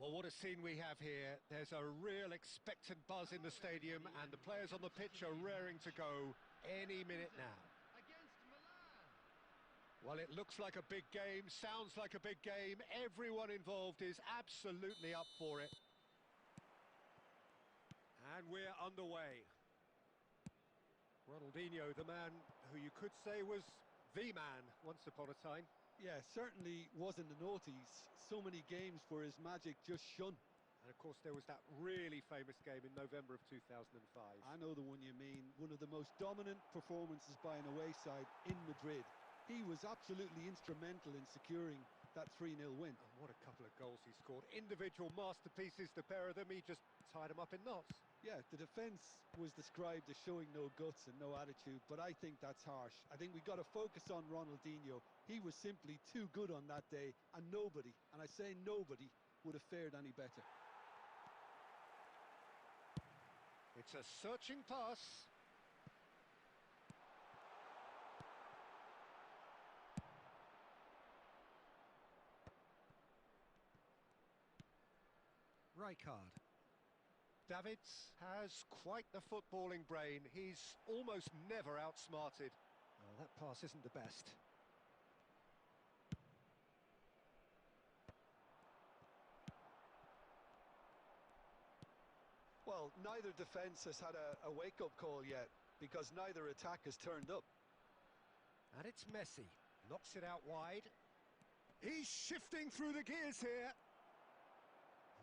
Well, what a scene we have here. There's a real expectant buzz in the stadium, and the players on the pitch are raring to go any minute now. Well, it looks like a big game, sounds like a big game. Everyone involved is absolutely up for it. And we're underway. Ronaldinho, the man who you could say was the man once upon a time. Yeah, certainly wasn't the noughties. So many games where his magic just shone. And of course there was that really famous game in November of 2005. I know the one you mean. One of the most dominant performances by an away side in Madrid. He was absolutely instrumental in securing that 3-0 win. And what a couple of goals he scored. Individual masterpieces, the pair of them. He just tied them up in knots. Yeah, the defence was described as showing no guts and no attitude, but I think that's harsh. I think we got to focus on Ronaldinho. He was simply too good on that day, and nobody, and I say nobody, would have fared any better. It's a searching pass. Rijkaard. Davids has quite the footballing brain. He's almost never outsmarted. Well, that pass isn't the best. Well, neither defence has had a wake-up call yet, because neither attack has turned up. And it's Messi. Knocks it out wide. He's shifting through the gears here.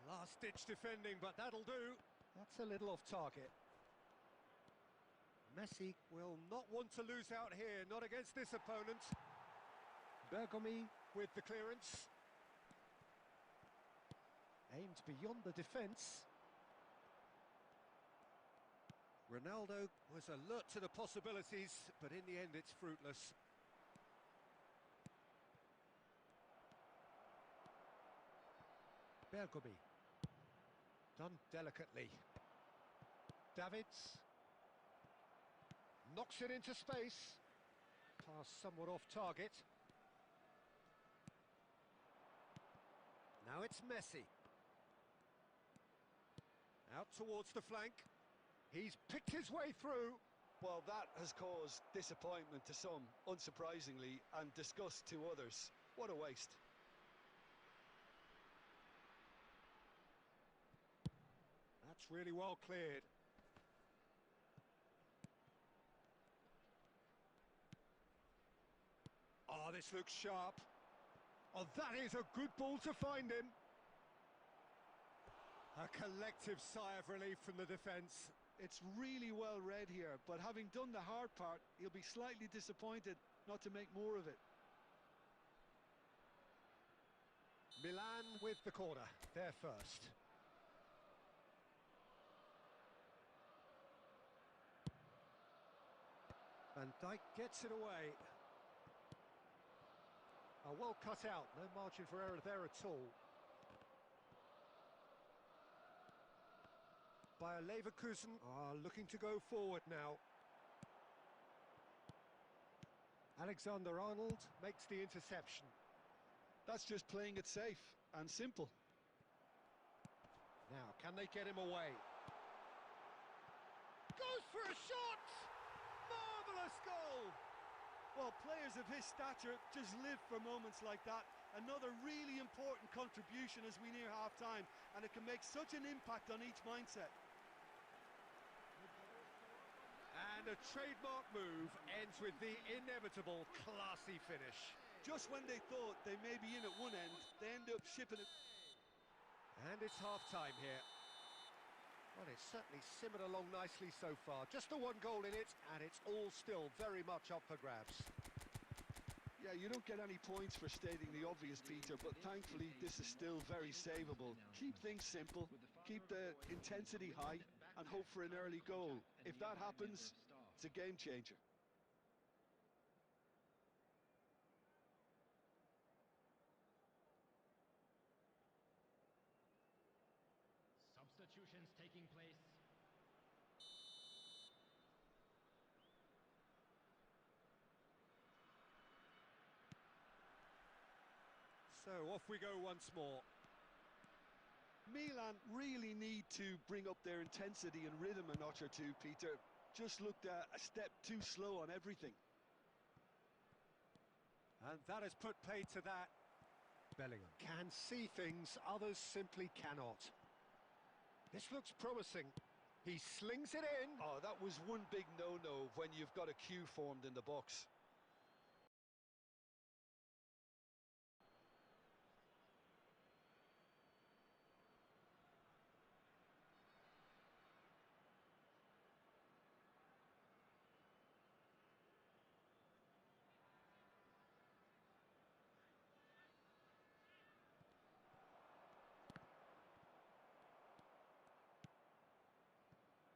Last-ditch defending, but that'll do. That's a little off target. Messi will not want to lose out here, not against this opponent. Bergomi with the clearance. Aimed beyond the defence. Ronaldo was alert to the possibilities, but in the end it's fruitless. Bergomi. Done delicately. Davids. Knocks it into space. Pass somewhat off target. Now it's Messi. Out towards the flank. He's picked his way through. Well, that has caused disappointment to some, unsurprisingly, and disgust to others. What a waste. That's really well cleared. Oh, this looks sharp. Oh, that is a good ball to find him. A collective sigh of relief from the defence. It's really well read here, but having done the hard part, he'll be slightly disappointed not to make more of it. Milan with the corner, they're first. Van Dijk gets it away. Oh, well cut out, no margin for error there at all. Bayer Leverkusen are looking to go forward now. Alexander-Arnold makes the interception. That's just playing it safe and simple. Now, can they get him away? Goes for a shot! Marvellous goal! Well, players of his stature just live for moments like that. Another really important contribution as we near half-time, and it can make such an impact on each mindset. And a trademark move ends with the inevitable classy finish. Just when they thought they may be in at one end, they end up shipping it. And it's half-time here. Well, it's certainly simmered along nicely so far. Just the one goal in it, and it's all still very much up for grabs. Yeah, you don't get any points for stating the obvious, Peter, but thankfully this is still very savable. Keep things simple, keep the intensity high, and hope for an early goal. If that happens, it's a game changer. Substitutions taking place. So off we go once more. Milan really need to bring up their intensity and rhythm a notch or two, Peter. Just looked a step too slow on everything. And that has put paid to that. Bellingham can see things others simply cannot. This looks promising. He slings it in. Oh, that was one big no-no when you've got a queue formed in the box.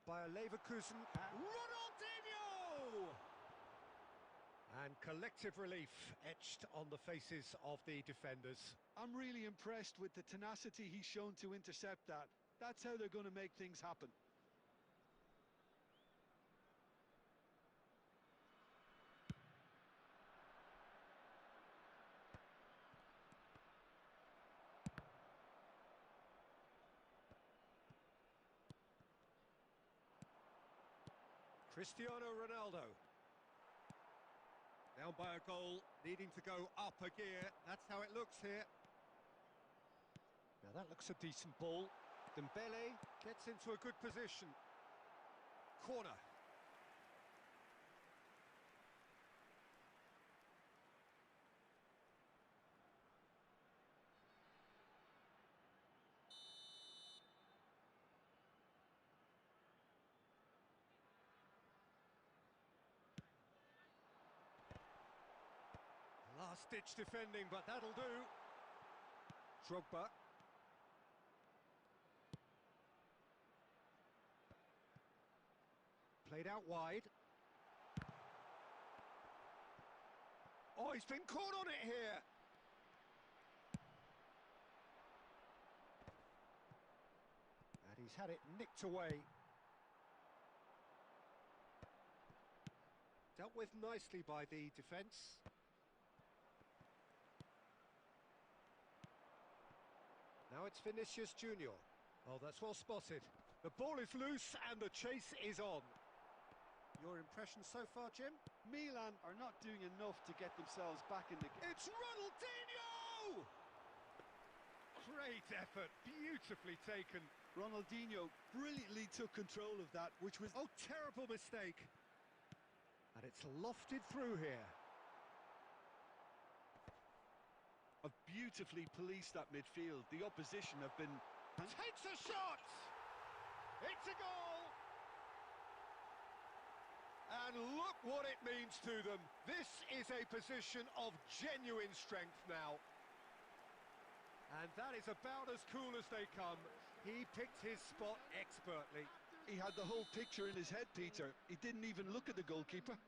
By a Leverkusen. Ronaldinho! And collective relief etched on the faces of the defenders. I'm really impressed with the tenacity he's shown to intercept that. That's how they're going to make things happen. Cristiano Ronaldo. Down by a goal, needing to go up a gear. That's how it looks here. Now that looks a decent ball. Dembele gets into a good position. Corner. Last-ditch defending, but that'll do. Drogba. Played out wide. Oh, he's been caught on it here. And he's had it nicked away. Dealt with nicely by the defence. Now it's Vinicius Junior. Oh, that's well spotted. The ball is loose and the chase is on. Your impression so far, Jim? Milan are not doing enough to get themselves back in the game. It's Ronaldinho! Great effort, beautifully taken. Ronaldinho brilliantly took control of that, which was... Oh, terrible mistake. And it's lofted through here. Have beautifully policed that midfield. The opposition have been... Takes a shot! It's a goal! And look what it means to them. This is a position of genuine strength now. And that is about as cool as they come. He picked his spot expertly. He had the whole picture in his head, Peter. He didn't even look at the goalkeeper.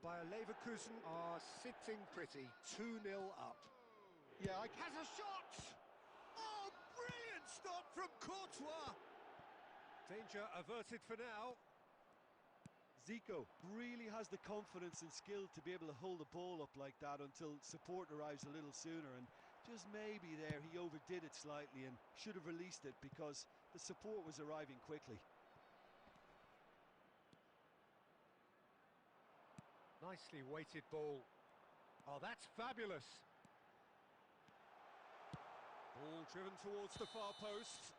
Bayer Leverkusen are sitting pretty, 2-0 up. Yeah, Has a shot! Oh, brilliant stop from Courtois! Danger averted for now. Zico really has the confidence and skill to be able to hold the ball up like that until support arrives a little sooner, and just maybe there he overdid it slightly and should have released it because the support was arriving quickly. Nicely weighted ball. Oh, that's fabulous. Ball driven towards the far post.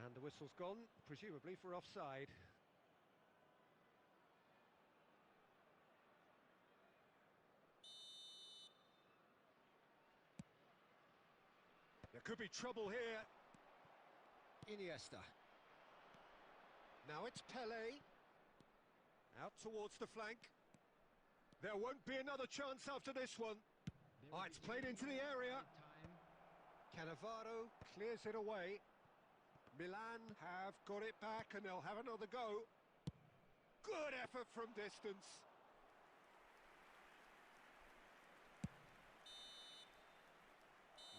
And the whistle's gone, presumably for offside. There could be trouble here. Iniesta. Now it's Pelé. Out towards the flank. There won't be another chance after this one. Oh, it's played into the area. Cannavaro clears it away. Milan have got it back and they'll have another go. Good effort from distance.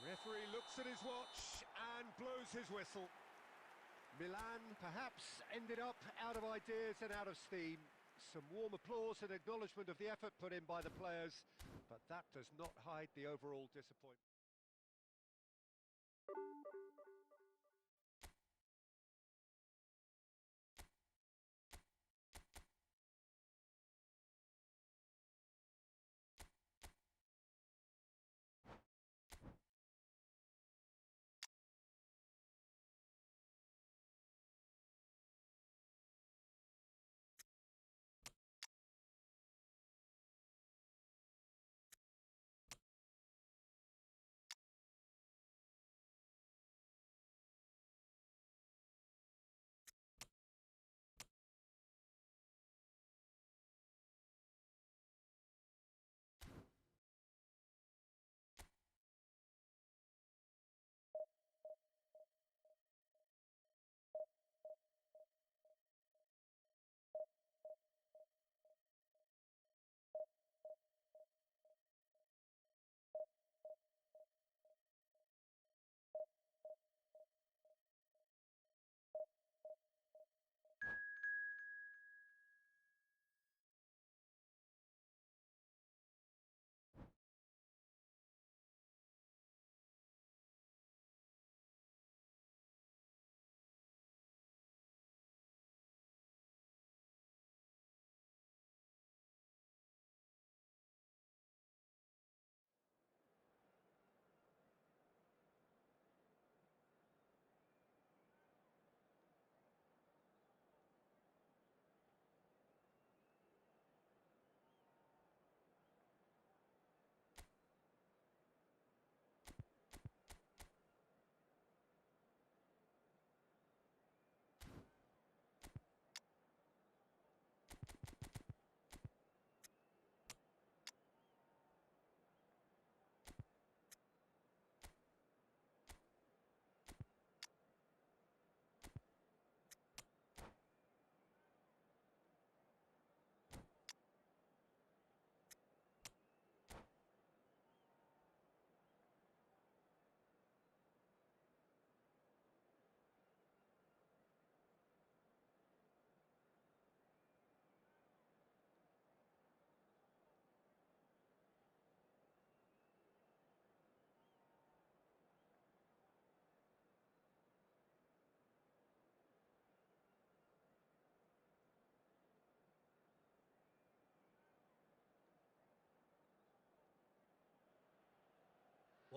Referee looks at his watch and blows his whistle. Milan perhaps ended up out of ideas and out of steam. Some warm applause and acknowledgement of the effort put in by the players, but that does not hide the overall disappointment.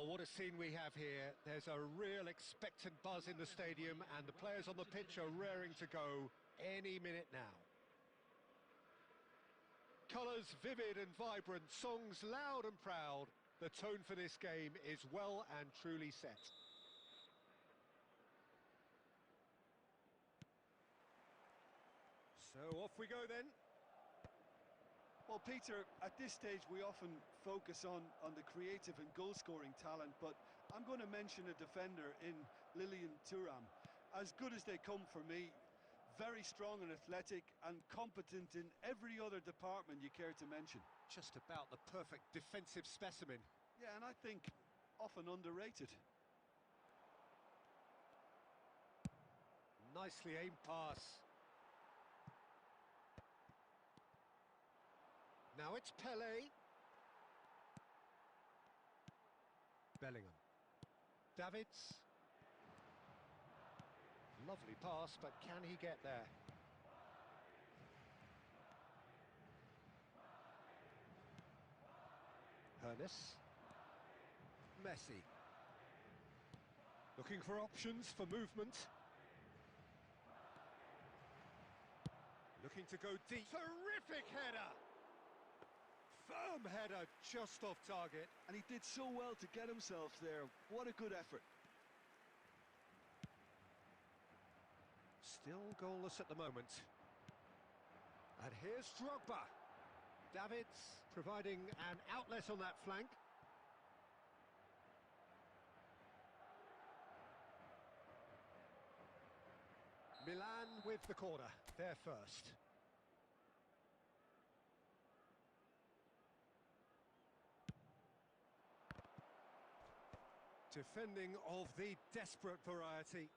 Well, what a scene we have here. There's a real expectant buzz in the stadium, and the players on the pitch are raring to go any minute now. Colours vivid and vibrant, songs loud and proud. The tone for this game is well and truly set. So off we go then. Well, Peter, at this stage we often focus on the creative and goal-scoring talent, but I'm going to mention a defender in Lilian Thuram. As good as they come for me, very strong and athletic and competent in every other department you care to mention. Just about the perfect defensive specimen. Yeah, and I think often underrated. Nicely aimed pass. Now it's Pele. Bellingham. Davids. Lovely pass, but can he get there? Ernest. Messi. Looking for options for movement. Looking to go deep. Terrific header! Firm header, just off target. And he did so well to get himself there. What a good effort. Still goalless at the moment. And here's Drogba. Davids providing an outlet on that flank. Milan with the corner, they're first. Defending of the desperate variety.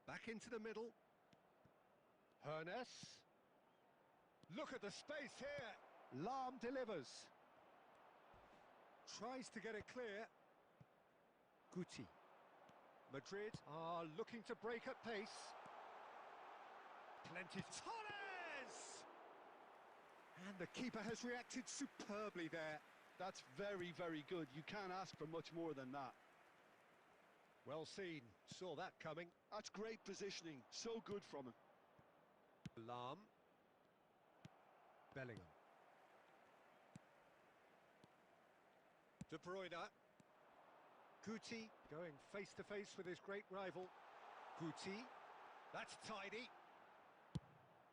Back into the middle. Ernest. Look at the space here. Lahm delivers. Tries to get it clear. Guti. Madrid are looking to break at pace. Plenty. Torres! And the keeper has reacted superbly there. That's very, very good. You can't ask for much more than that. Well seen. Saw that coming. That's great positioning. So good from him. Lahm. Bellingham. De Bruyne. Guti going face to face with his great rival. Guti. That's tidy.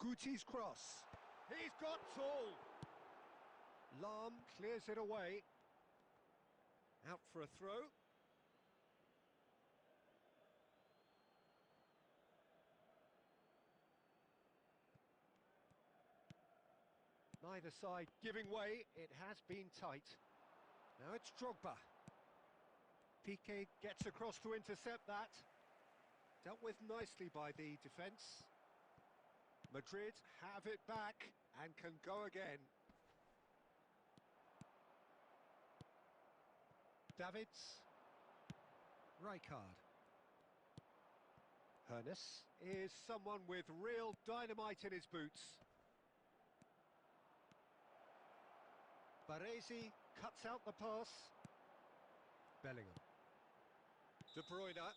Guti's cross. He's got tall. Lahm clears it away. Out for a throw. Neither side giving way. It has been tight. Now it's Drogba. Piqué gets across to intercept that. Dealt with nicely by the defence. Madrid have it back and can go again. Davids. Rijkaard. Hernes is someone with real dynamite in his boots. Baresi cuts out the pass. Bellingham. De Bruyne.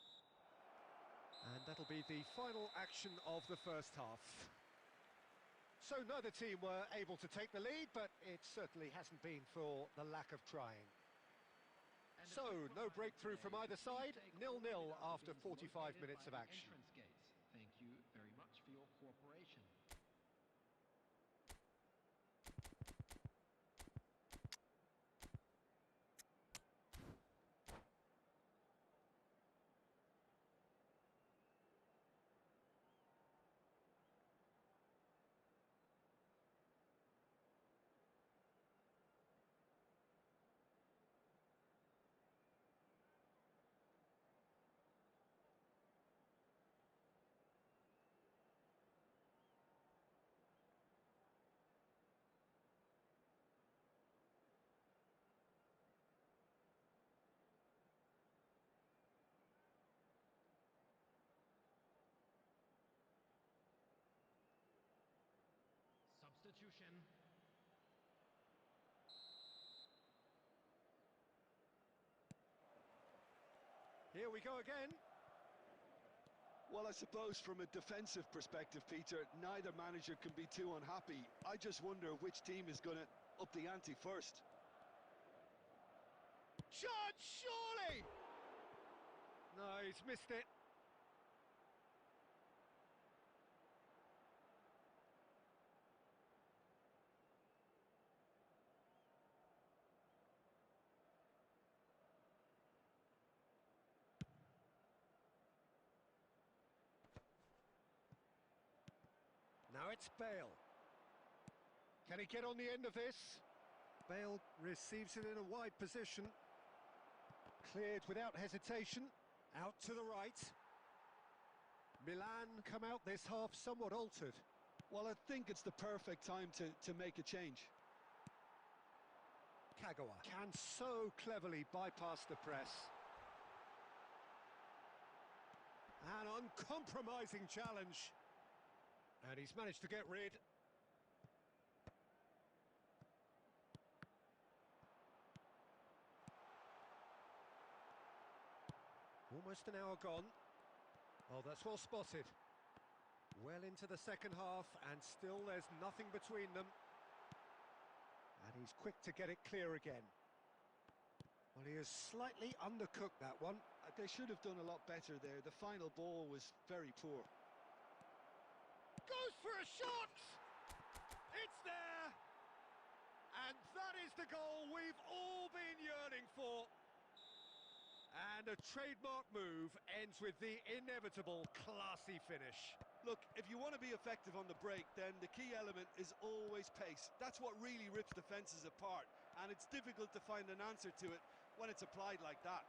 And that'll be the final action of the first half. So neither team were able to take the lead, but it certainly hasn't been for the lack of trying. So, no breakthrough from either side, 0-0 after 45 minutes of action. Thank you very much for your cooperation. Substitution. Here we go again. Well, I suppose from a defensive perspective, Peter, neither manager can be too unhappy. I just wonder which team is going to up the ante first. Shot, surely! No, he's missed it. Now it's Bale. Can he get on the end of this? Bale receives it in a wide position. Cleared without hesitation. Out to the right. Milan come out this half somewhat altered. Well, I think it's the perfect time to make a change. Kagawa can so cleverly bypass the press. An uncompromising challenge. And he's managed to get rid. Almost an hour gone. Oh, that's well spotted. Well into the second half, and still there's nothing between them. And he's quick to get it clear again. Well, he has slightly undercooked that one. They should have done a lot better there. The final ball was very poor. Goes for a shot! It's there! And that is the goal we've all been yearning for. And a trademark move ends with the inevitable classy finish. Look, if you want to be effective on the break, then the key element is always pace. That's what really rips defences apart, and it's difficult to find an answer to it when it's applied like that.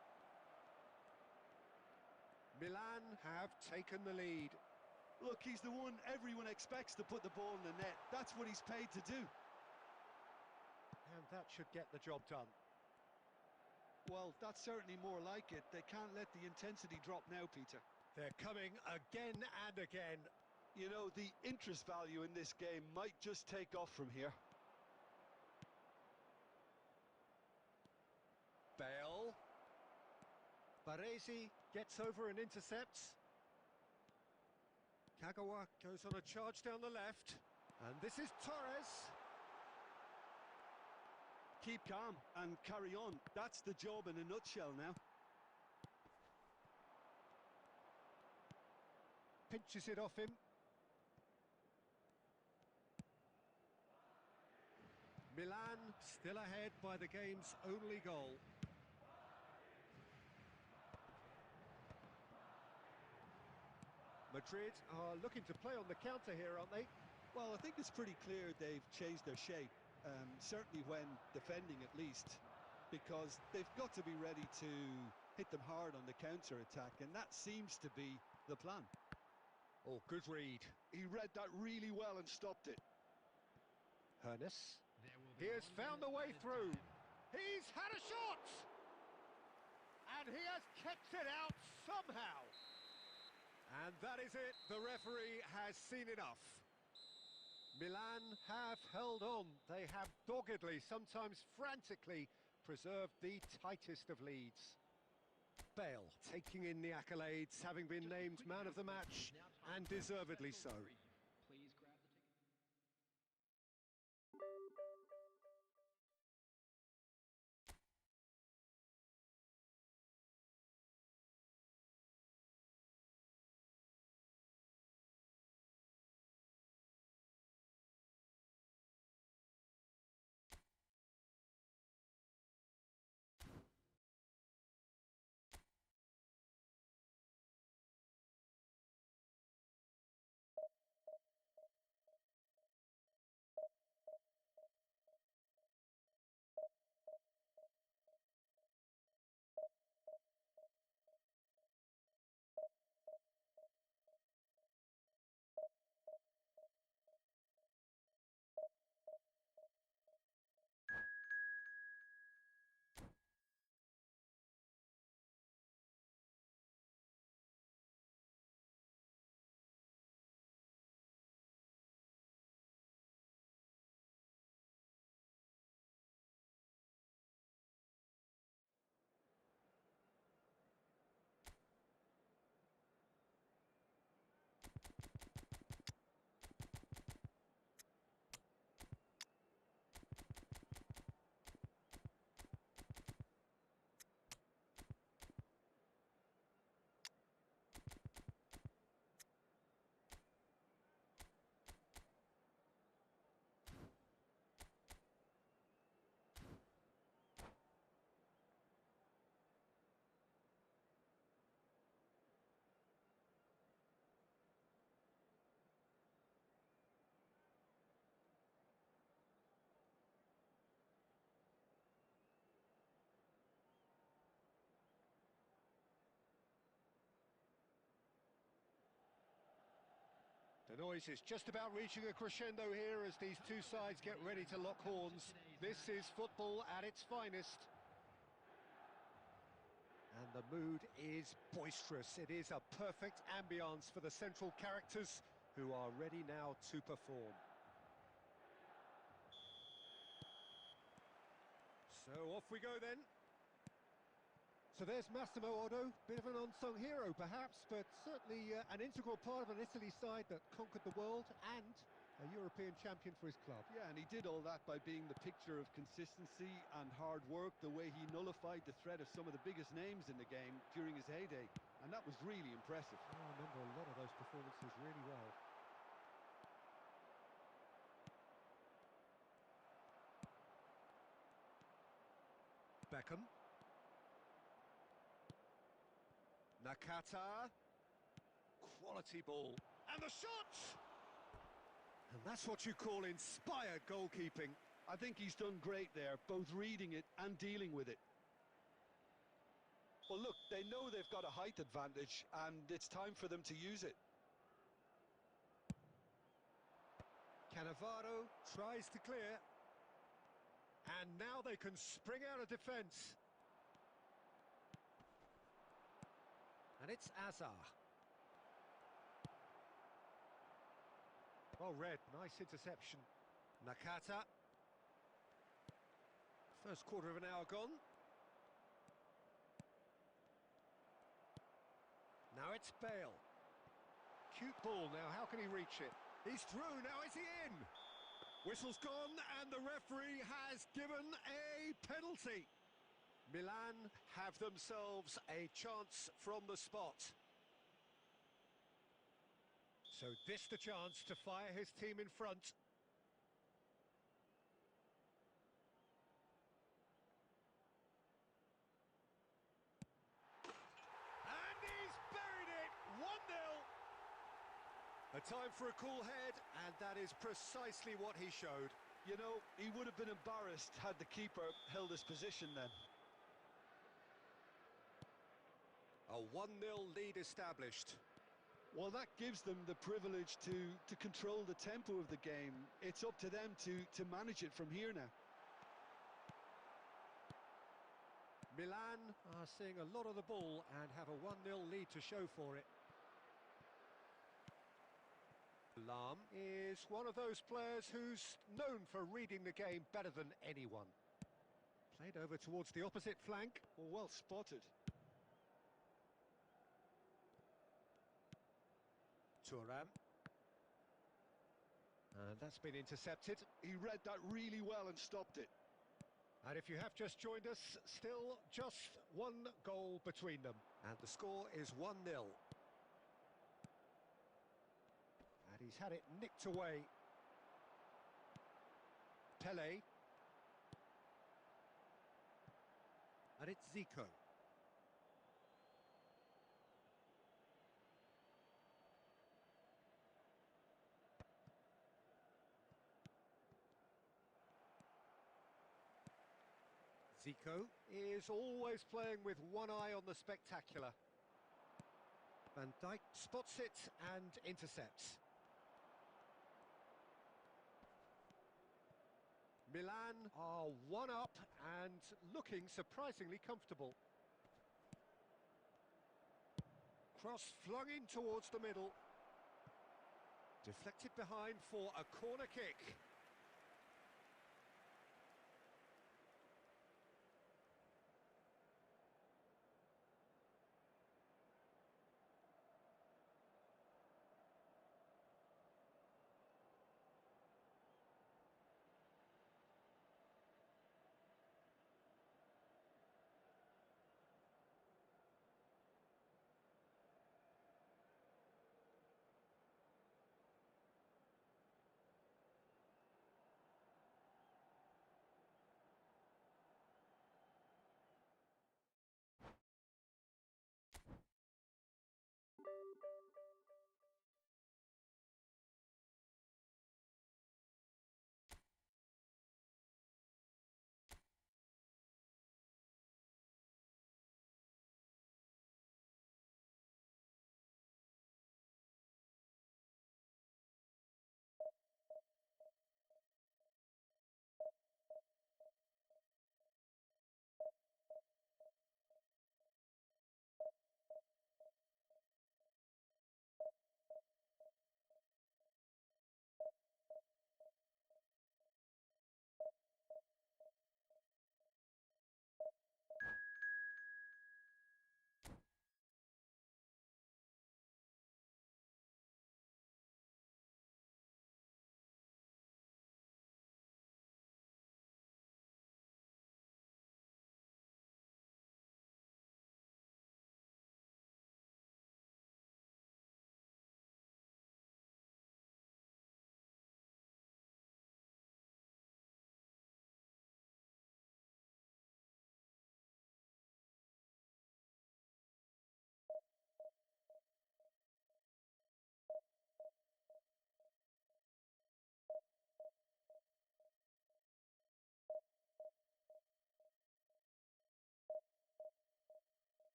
Milan have taken the lead. Look, he's the one everyone expects to put the ball in the net. That's what he's paid to do. And that should get the job done. Well, that's certainly more like it. They can't let the intensity drop now, Peter. They're coming again and again. You know, the interest value in this game might just take off from here. Bale. Baresi gets over and intercepts. Kagawa goes on a charge down the left. And this is Torres. Keep calm and carry on. That's the job in a nutshell now. Pinches it off him. Milan still ahead by the game's only goal. Madrid are looking to play on the counter here, aren't they? Well, I think it's pretty clear they've changed their shape, certainly when defending at least, because they've got to be ready to hit them hard on the counter-attack, and that seems to be the plan. Oh, good read. He read that really well and stopped it. Hernes. He has found a way through. He's had a shot! And he has kept it out somehow. And that is it. The referee has seen enough. Milan have held on. They have doggedly, sometimes frantically, preserved the tightest of leads. Bale taking in the accolades, having been named man of the match, and deservedly so. Please grab the ticket. The noise is just about reaching a crescendo here as these two sides get ready to lock horns. This is football at its finest. And the mood is boisterous. It is a perfect ambience for the central characters who are ready now to perform. So off we go then. So there's Massimo Otto, bit of an unsung hero perhaps, but certainly an integral part of an Italy side that conquered the world and a European champion for his club. Yeah, and he did all that by being the picture of consistency and hard work, the way he nullified the threat of some of the biggest names in the game during his heyday, and that was really impressive. I remember a lot of those performances really well. Beckham. Nakata. Quality ball. And the shot! And that's what you call inspired goalkeeping. I think he's done great there, both reading it and dealing with it. Well, look, they know they've got a height advantage, and it's time for them to use it. Cannavaro tries to clear. And now they can spring out of defence. And it's Azar. Well read, nice interception. Nakata. First quarter of an hour gone. Now it's Bale. Cute ball now, how can he reach it? He's through, now is he in? Whistle's gone and the referee has given a penalty. Milan have themselves a chance from the spot. So this the chance to fire his team in front. And he's buried it! 1-0. A time for a cool head, and that is precisely what he showed. You know, he would have been embarrassed had the keeper held his position then. A 1-0 lead established. Well, that gives them the privilege to control the tempo of the game. It's up to them to manage it from here now. Milan are seeing a lot of the ball and have a 1-0 lead to show for it. Lam is one of those players who's known for reading the game better than anyone. Played over towards the opposite flank. Well spotted. Thuram. And that's been intercepted. He read that really well and stopped it. And if you have just joined us, still just one goal between them. And the score is 1-0. And he's had it nicked away. Pele. And it's Zico. Zico is always playing with one eye on the spectacular. Van Dijk spots it and intercepts. Milan are one up and looking surprisingly comfortable. Cross flung in towards the middle. Deflected behind for a corner kick.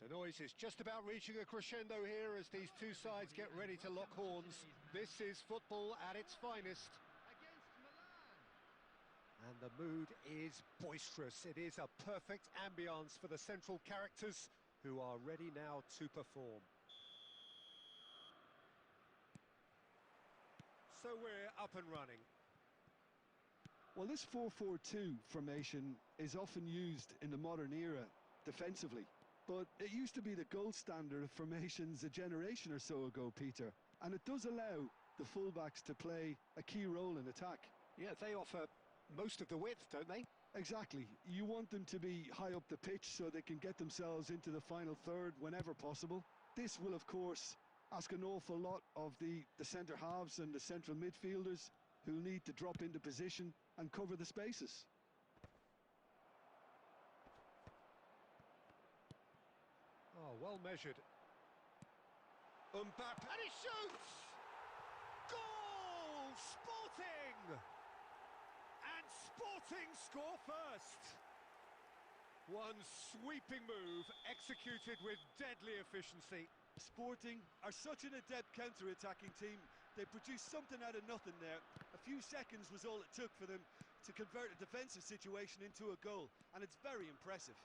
The noise is just about reaching a crescendo here as these two sides get ready to lock horns. This is football at its finest. And the mood is boisterous. It is a perfect ambience for the central characters who are ready now to perform. So we're up and running. Well, this 4-4-2 formation is often used in the modern era defensively. But it used to be the gold standard of formations a generation or so ago, Peter. And it does allow the fullbacks to play a key role in attack. Yeah, they offer most of the width, don't they? Exactly. You want them to be high up the pitch so they can get themselves into the final third whenever possible. This will, of course, ask an awful lot of the centre halves and the central midfielders who'll need to drop into position and cover the spaces. Oh, well measured. Mbappe, and he shoots! Goal! Sporting! And Sporting score first. One sweeping move executed with deadly efficiency. Sporting are such an adept counter-attacking team. They produced something out of nothing there. A few seconds was all it took for them to convert a defensive situation into a goal, and it's very impressive.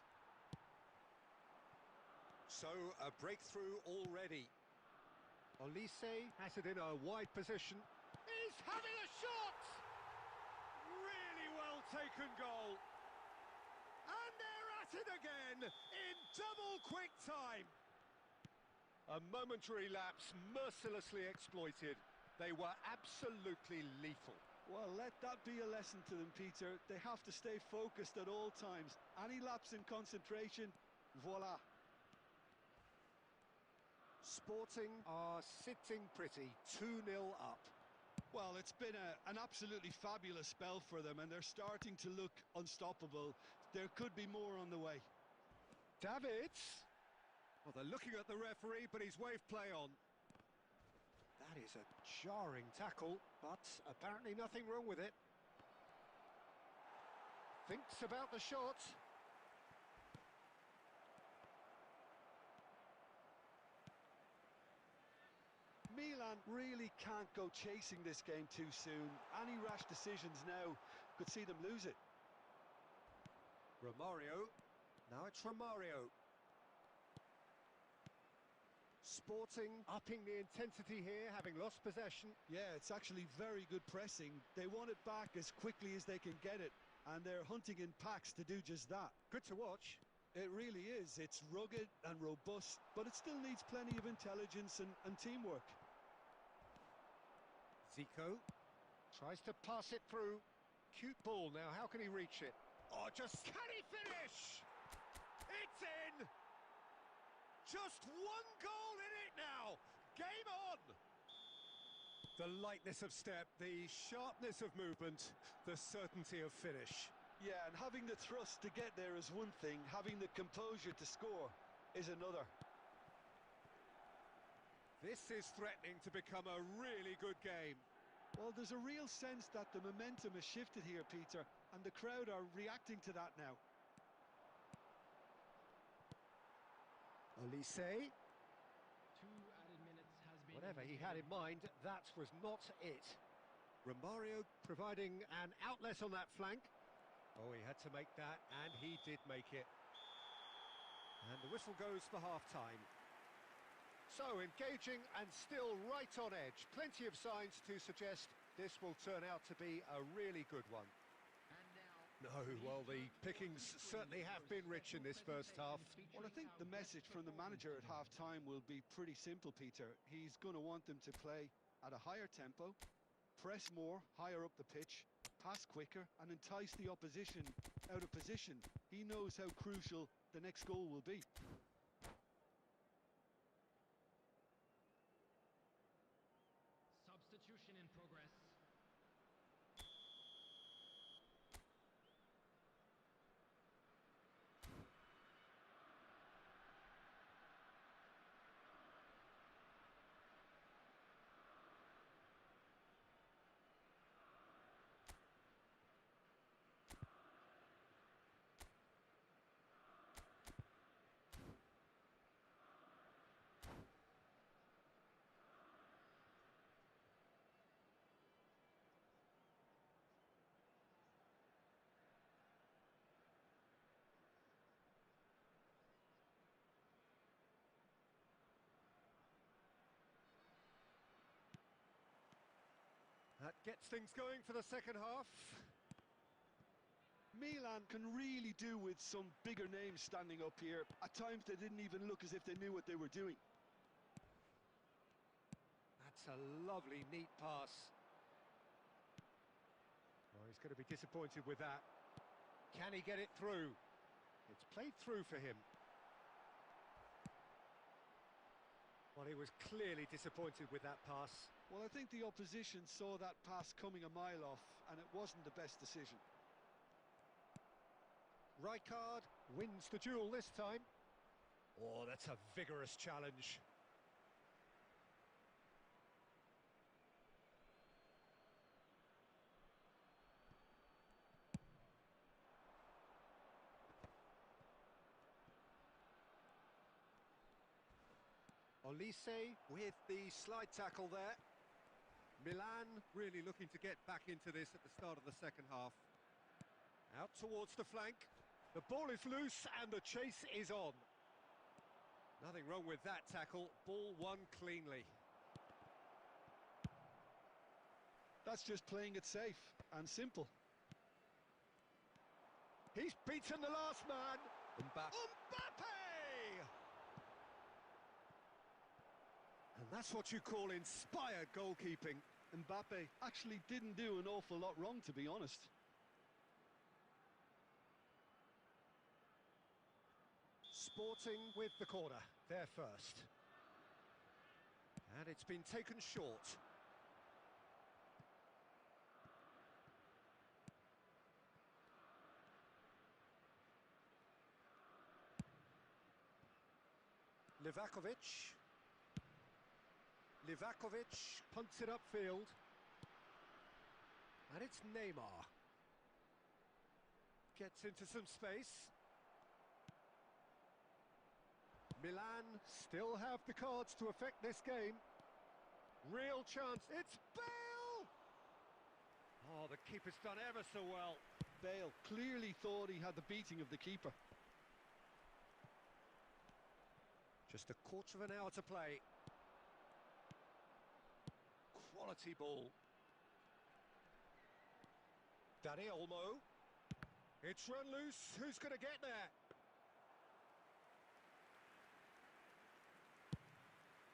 So, a breakthrough already. Olise has it in a wide position. He's having a shot! Really well taken goal. And they're at it again in double quick time. A momentary lapse mercilessly exploited. They were absolutely lethal. Well, let that be a lesson to them, Peter. They have to stay focused at all times. Any lapse in concentration, voila. Sporting are sitting pretty, 2-0 up. Well, it's been an absolutely fabulous spell for them, and they're starting to look unstoppable. There could be more on the way. Davids. Well, they're looking at the referee, but he's waved play on. That is a jarring tackle, but apparently nothing wrong with it. Thinks about the shot. Milan really can't go chasing this game too soon. Any rash decisions now could see them lose it. Romario. Now it's Romario. Sporting upping the intensity here, having lost possession. Yeah, it's actually very good pressing. They want it back as quickly as they can get it, and they're hunting in packs to do just that. Good to watch. It really is. It's rugged and robust, but it still needs plenty of intelligence and teamwork. Zico tries to pass it through. Cute ball now, how can he reach it? Oh, just can he finish? It's in! Just one goal in it now! Game on! The lightness of step, the sharpness of movement, the certainty of finish. Yeah, and having the thrust to get there is one thing, having the composure to score is another. This is threatening to become a really good game. Well, there's a real sense that the momentum has shifted here, Peter, and the crowd are reacting to that now. Olise. 2 added minutes has been Whatever he had in mind, that was not it. Romario providing an outlet on that flank. Oh, he had to make that, and he did make it. And the whistle goes for half-time. So, engaging and still right on edge. Plenty of signs to suggest this will turn out to be a really good one. No, well, the pickings certainly have been rich in this first half. Well, I think the message from the manager at half-time will be pretty simple, Peter. He's going to want them to play at a higher tempo, press more, higher up the pitch, pass quicker, and entice the opposition out of position. He knows how crucial the next goal will be. Substitution in progress. That gets things going for the second half. Milan can really do with some bigger names standing up here. At times they didn't even look as if they knew what they were doing. That's a lovely, neat pass. Oh, he's going to be disappointed with that. Can he get it through? It's played through for him. Well, he was clearly disappointed with that pass. Well, I think the opposition saw that pass coming a mile off, and it wasn't the best decision. Rijkaard wins the duel this time. Oh, that's a vigorous challenge. Olise with the slide tackle there. Milan really looking to get back into this at the start of the second half. Out towards the flank. The ball is loose and the chase is on. Nothing wrong with that tackle. Ball won cleanly. That's just playing it safe and simple. He's beaten the last man. Mbappe! And that's what you call inspired goalkeeping. Mbappe actually didn't do an awful lot wrong, to be honest. Sporting with the corner, there first. And it's been taken short. Livakovic punts it upfield. And it's Neymar. Gets into some space. Milan still have the cards to affect this game. Real chance. It's Bale! Oh, the keeper's done ever so well. Bale clearly thought he had the beating of the keeper. Just a quarter of an hour to play. Quality ball. Dani Olmo. It's run loose. Who's going to get there?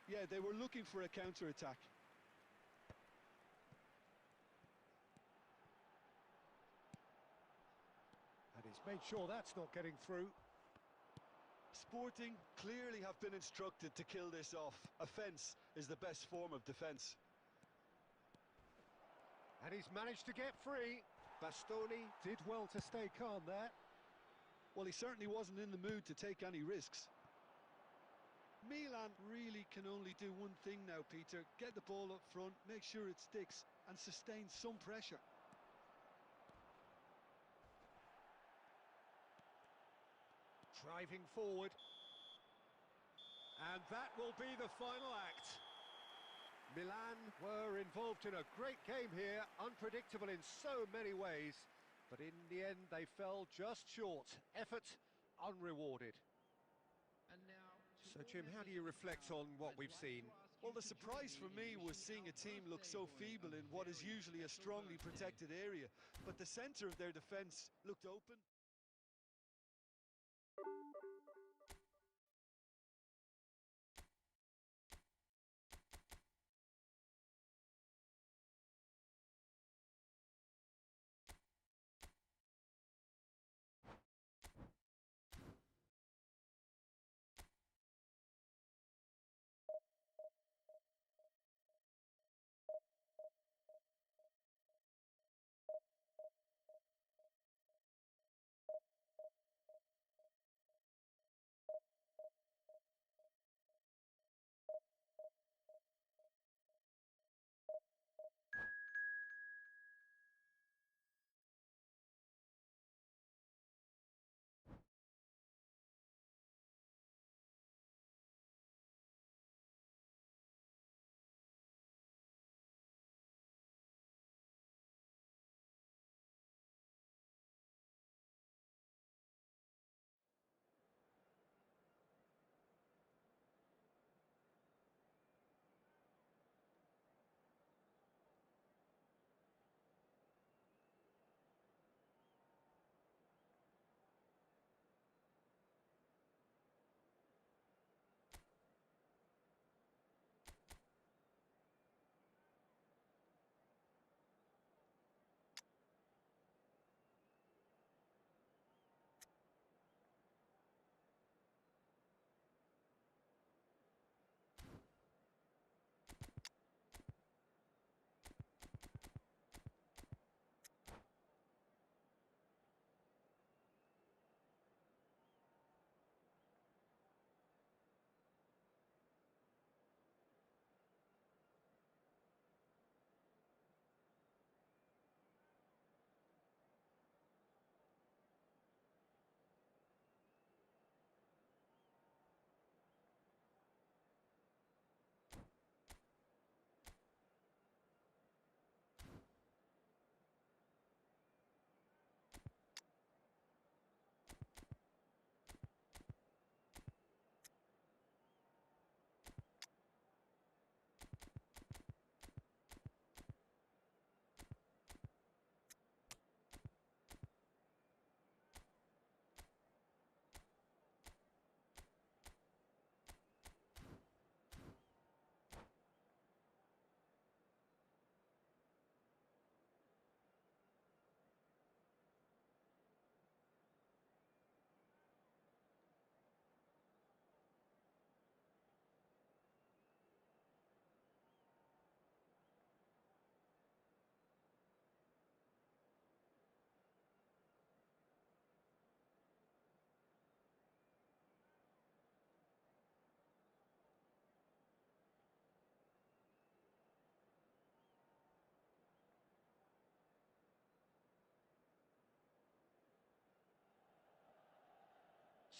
Yeah, they were looking for a counter-attack. And he's made sure that's not getting through. Sporting clearly have been instructed to kill this off. Offence is the best form of defence. And he's managed to get free. Bastoni did well to stay calm there. Well, he certainly wasn't in the mood to take any risks. Milan really can only do one thing now, Peter. Get the ball up front, make sure it sticks, and sustain some pressure. Driving forward. And that will be the final act. Milan were involved in a great game here, unpredictable in so many ways, but in the end they fell just short. Effort unrewarded. And now, So Jim, how do you reflect on what we've seen? Well, the surprise for me was seeing a team look so feeble in what is usually a strongly protected area, but the centre of their defence looked open.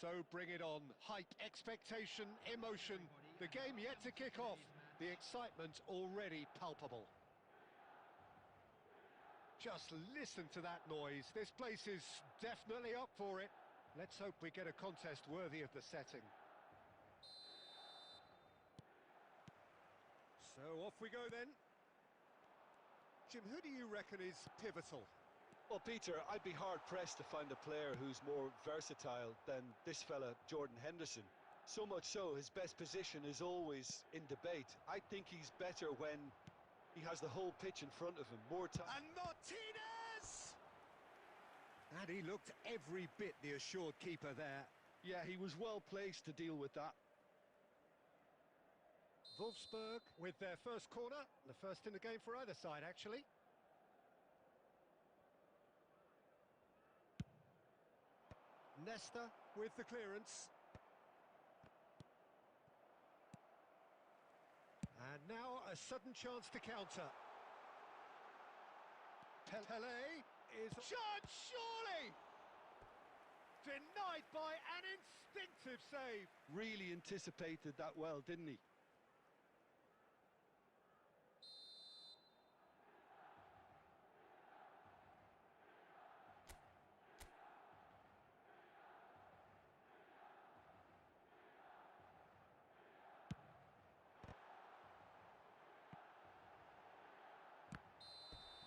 So bring it on. Hype, expectation, emotion. The game yet to kick off. The excitement already palpable. Just listen to that noise. This place is definitely up for it. Let's hope we get a contest worthy of the setting. So off we go then. Jim, who do you reckon is pivotal? Well, Peter, I'd be hard-pressed to find a player who's more versatile than this fella, Jordan Henderson. So much so, his best position is always in debate. I think he's better when he has the whole pitch in front of him, more time. And Martinez! And he looked every bit the assured keeper there. Yeah, he was well placed to deal with that. Wolfsburg with their first corner, the first in the game for either side, actually. Nesta with the clearance. And now a sudden chance to counter. Pele is... Shot, surely! Denied by an instinctive save. Really anticipated that well, didn't he?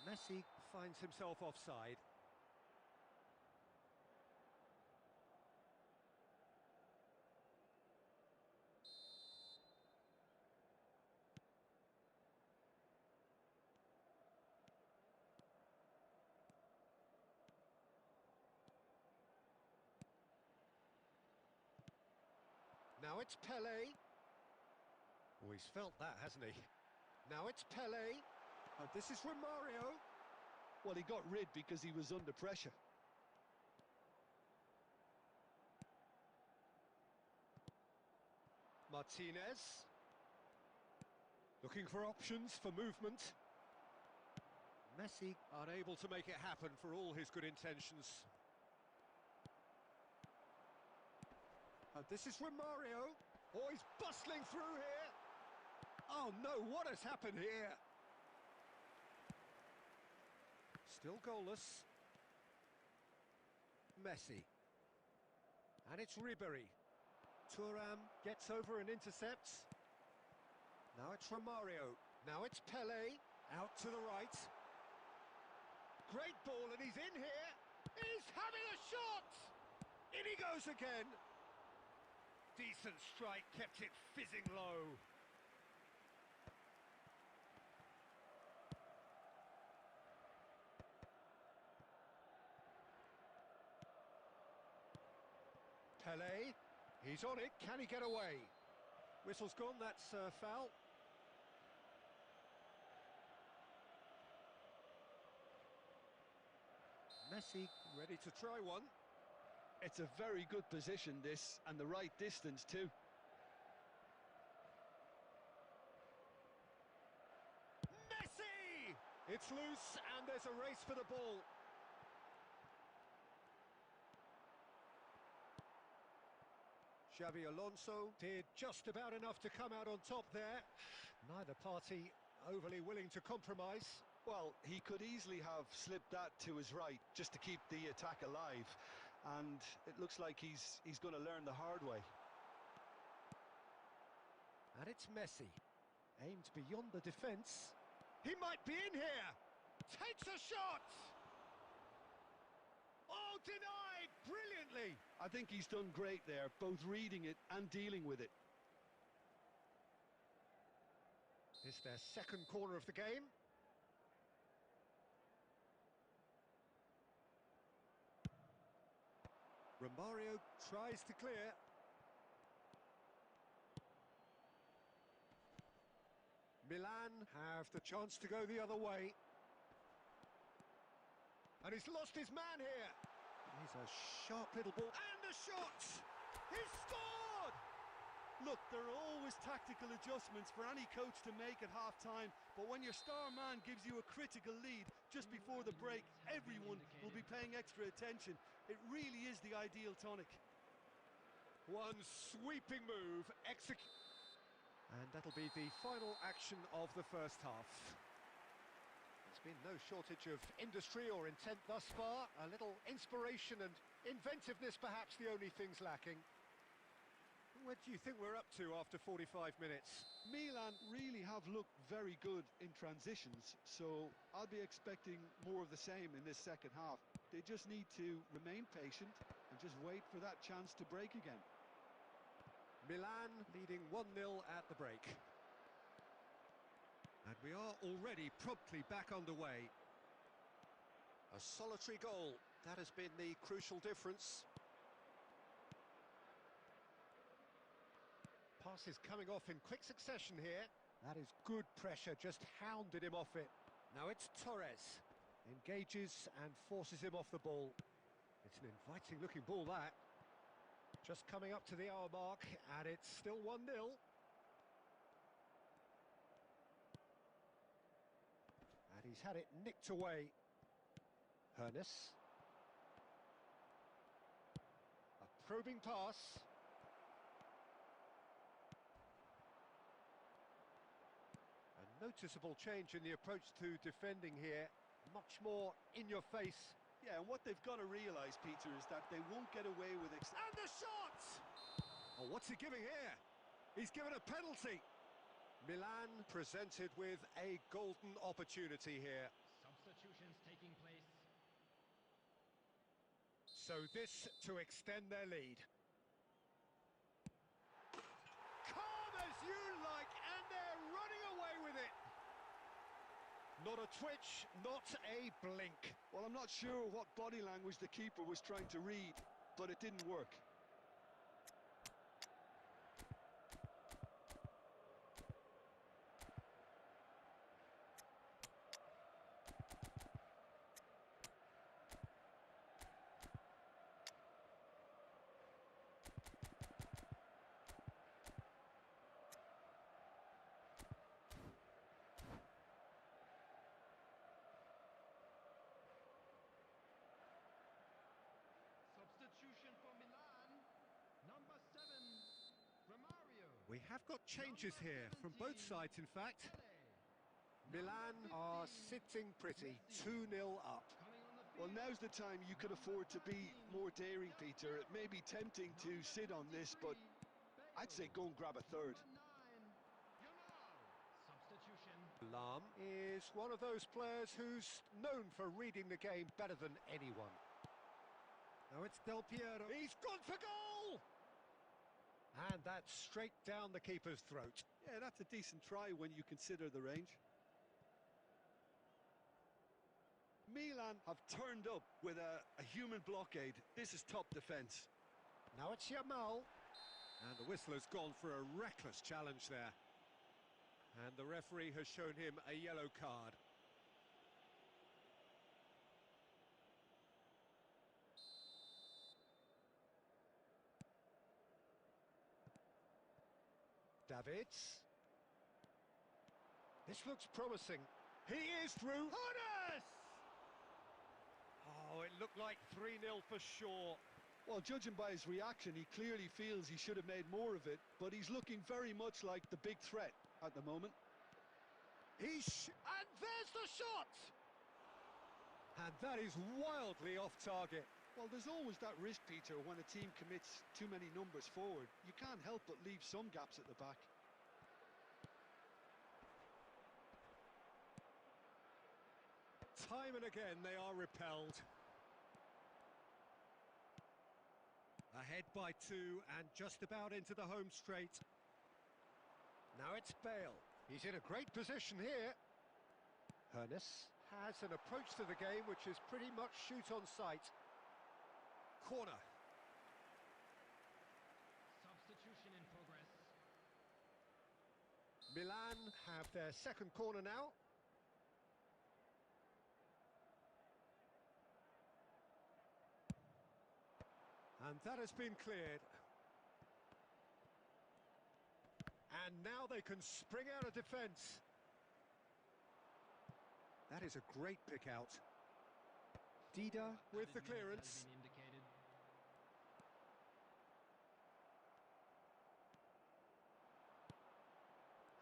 Messi finds himself offside. Now it's Pele. Oh, he's felt that, hasn't he? Now it's Pele. And this is Romario. Well, he got rid because he was under pressure. Martinez. Looking for options for movement. Messi unable to make it happen for all his good intentions. And this is Romario. Oh, he's bustling through here. Oh no, what has happened here? Still goalless. Messi. And it's Ribery. Thuram gets over and intercepts. Now it's Romario. Now it's Pele. Out to the right. Great ball, and he's in here. He's having a shot! In he goes again. Decent strike, kept it fizzing low. Pele, he's on it, can he get away? Whistle's gone, that's foul. Messi ready to try one. It's a very good position, this, and the right distance too. Messi! It's loose, and there's a race for the ball. Xabi Alonso did just about enough to come out on top there. Neither party overly willing to compromise. Well, he could easily have slipped that to his right just to keep the attack alive, and it looks like he's going to learn the hard way. And it's Messi, aimed beyond the defence. He might be in here. Takes a shot. Oh, denied brilliantly. I think he's done great there, both reading it and dealing with it. It's their second corner of the game. Romario tries to clear. Milan have the chance to go the other way. And he's lost his man here. He's a sharp little ball. And a shot! He's scored! Look, there are always tactical adjustments for any coach to make at half-time, but when your star man gives you a critical lead just before the break, everyone will be paying extra attention. It really is the ideal tonic. One sweeping move, and that'll be the final action of the first half. There's been no shortage of industry or intent thus far. A little inspiration and inventiveness, perhaps the only things lacking. What do you think we're up to after 45 minutes? Milan really have looked very good in transitions, so I'll be expecting more of the same in this second half. They just need to remain patient and just wait for that chance to break again. Milan leading 1-0 at the break. And we are already promptly back underway. A solitary goal, that has been the crucial difference. Passes coming off in quick succession here. That is good pressure, just hounded him off it. Now it's Torres. Engages and forces him off the ball. It's an inviting looking ball, that. Just coming up to the hour mark, and it's still 1-0. And he's had it nicked away. Hernes. A probing pass. A noticeable change in the approach to defending here. Much more in your face. Yeah, and what they've got to realise, Peter, is that they won't get away with it. And the shot! Oh, what's he giving here? He's given a penalty. Milan presented with a golden opportunity here. Substitutions taking place. So this to extend their lead. Calm as you like, and they're running away with it. Not a twitch, not a blink. Well, I'm not sure what body language the keeper was trying to read, but it didn't work. Substitution for Milan. Number 7, Romario. We have got changes here from both sides, in fact. Pele. Milan are sitting pretty, 2-0 up. Coming on the field. Well, now's the time you could afford to be more daring, Peter. It may be tempting to sit on this, but I'd say go and grab a third. Substitution. Lam is one of those players who's known for reading the game better than anyone. Now it's Del Piero. He's gone for goal! And that's straight down the keeper's throat. Yeah, that's a decent try when you consider the range. Milan have turned up with a human blockade. This is top defence. Now it's Yamal. And the whistle has gone for a reckless challenge there. And the referee has shown him a yellow card. Davids. This looks promising. He is through. Hernes! Oh, it looked like 3-0 for sure. Well, judging by his reaction, he clearly feels he should have made more of it, but he's looking very much like the big threat at the moment. And there's the shot! And that is wildly off target. Well, there's always that risk, Peter, when a team commits too many numbers forward. You can't help but leave some gaps at the back. Time and again they are repelled. Ahead by 2 and just about into the home straight. Now it's Bale. He's in a great position here. Hernes has an approach to the game which is pretty much shoot on sight. Corner. Substitution in progress. Milan have their second corner now. And that has been cleared. And now they can spring out of defence. That is a great pick out. Dida with the clearance.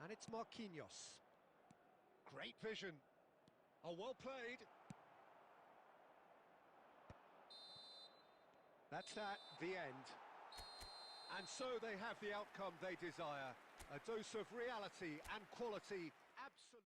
And it's Marquinhos. Great vision. Oh, well played. That's that, the end. And so they have the outcome they desire. A dose of reality and quality, absolutely.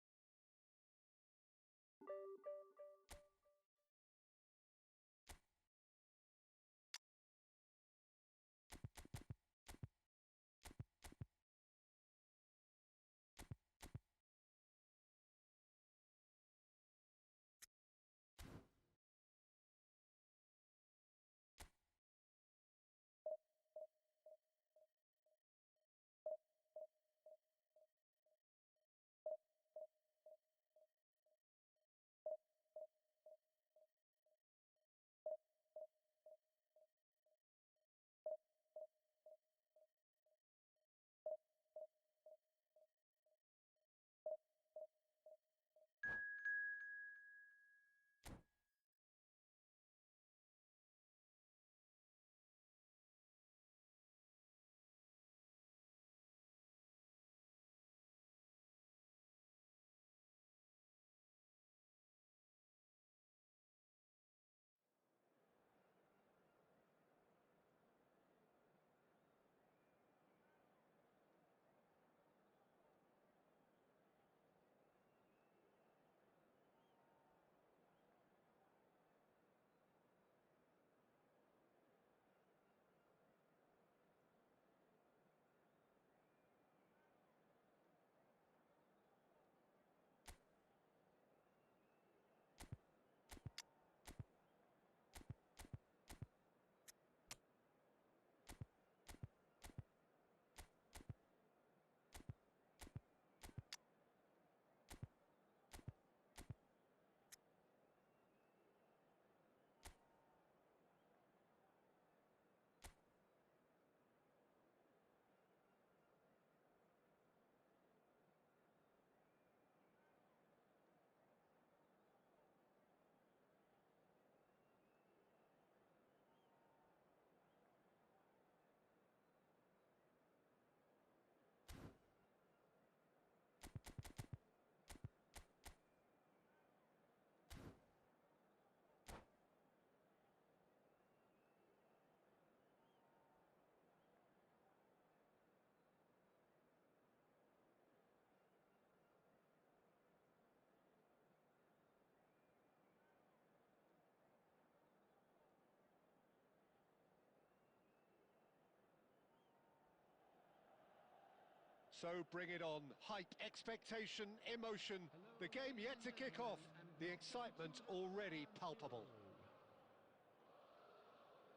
So bring it on. Hype, expectation, emotion. The game yet to kick off. The excitement already palpable.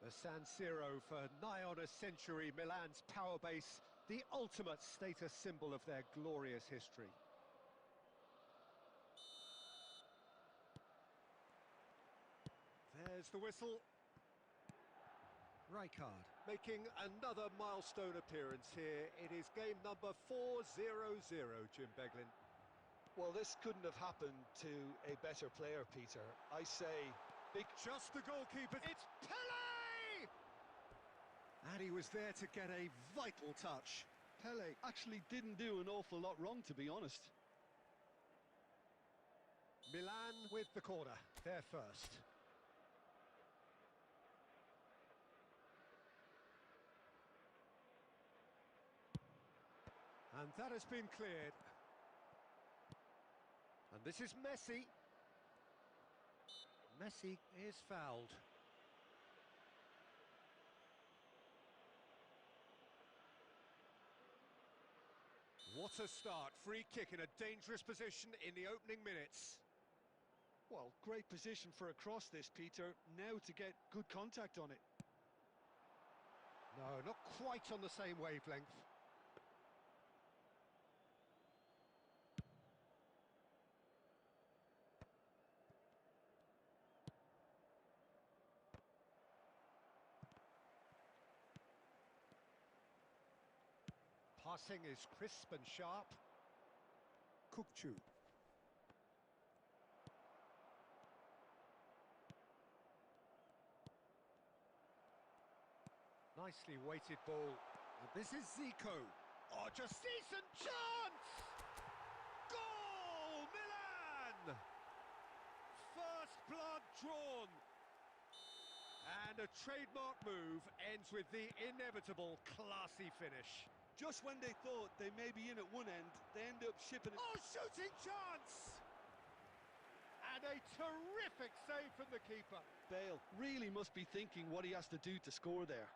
The San Siro for nigh on a century, Milan's power base, the ultimate status symbol of their glorious history. There's the whistle. Rijkaard making another milestone appearance here. It is game number 4-0-0, Jim Beglin. Well, this couldn't have happened to a better player, Peter. I say big... Just the goalkeeper. It's Pele! And he was there to get a vital touch. Pele actually didn't do an awful lot wrong, to be honest. Milan with the corner. They're first. And that has been cleared. And this is Messi. Messi is fouled. What a start. Free kick in a dangerous position in the opening minutes. Well, great position for a cross this, Peter. Now to get good contact on it. No, not quite on the same wavelength. Passing is crisp and sharp. Kukçu. Nicely weighted ball. And this is Zico. Oh, just decent chance! drawn. And a trademark move ends with the inevitable classy finish. Just when they thought they may be in at one end, they end up shipping it. Oh, shooting chance! And a terrific save from the keeper. Bale really must be thinking what he has to do to score there.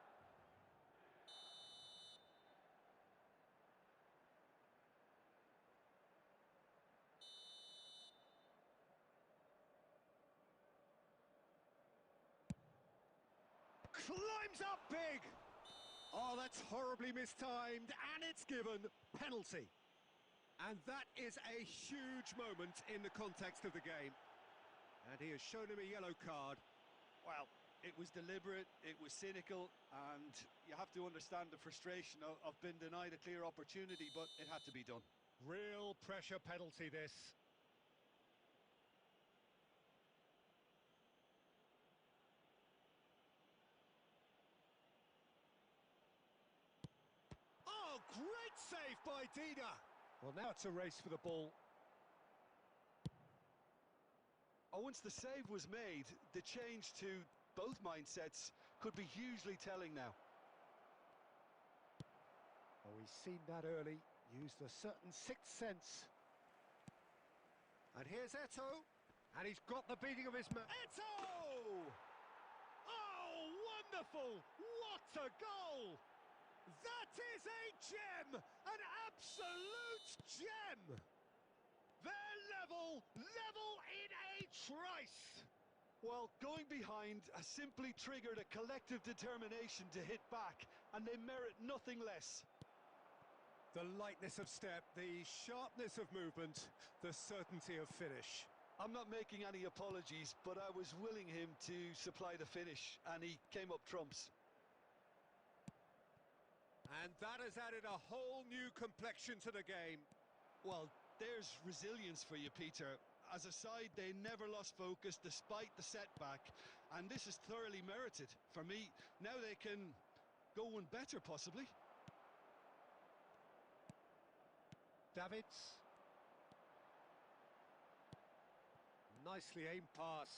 Climbs up big! Oh, that's horribly mistimed, and it's given penalty. And that is a huge moment in the context of the game. And he has shown him a yellow card. Well, it was deliberate, it was cynical, and you have to understand the frustration of being denied a clear opportunity, but it had to be done. Real pressure penalty, this. Oh, great save by Dida. Well, now it's a race for the ball. Oh, once the save was made, the change to both mindsets could be hugely telling now. Oh, he's seen that early, used a certain sixth sense. And here's Eto'o, and he's got the beating of his man. Eto'o! Oh, wonderful! What a goal! That is a gem! An absolute gem! They're level in a trice! Well, going behind has simply triggered a collective determination to hit back, and they merit nothing less. The lightness of step, the sharpness of movement, the certainty of finish. I'm not making any apologies, but I was willing him to supply the finish, and he came up trumps. And that has added a whole new complexion to the game. Well, there's resilience for you, Peter. As a side, they never lost focus despite the setback, and this is thoroughly merited. For me, now they can go one better, possibly. Davids. Nicely aimed pass.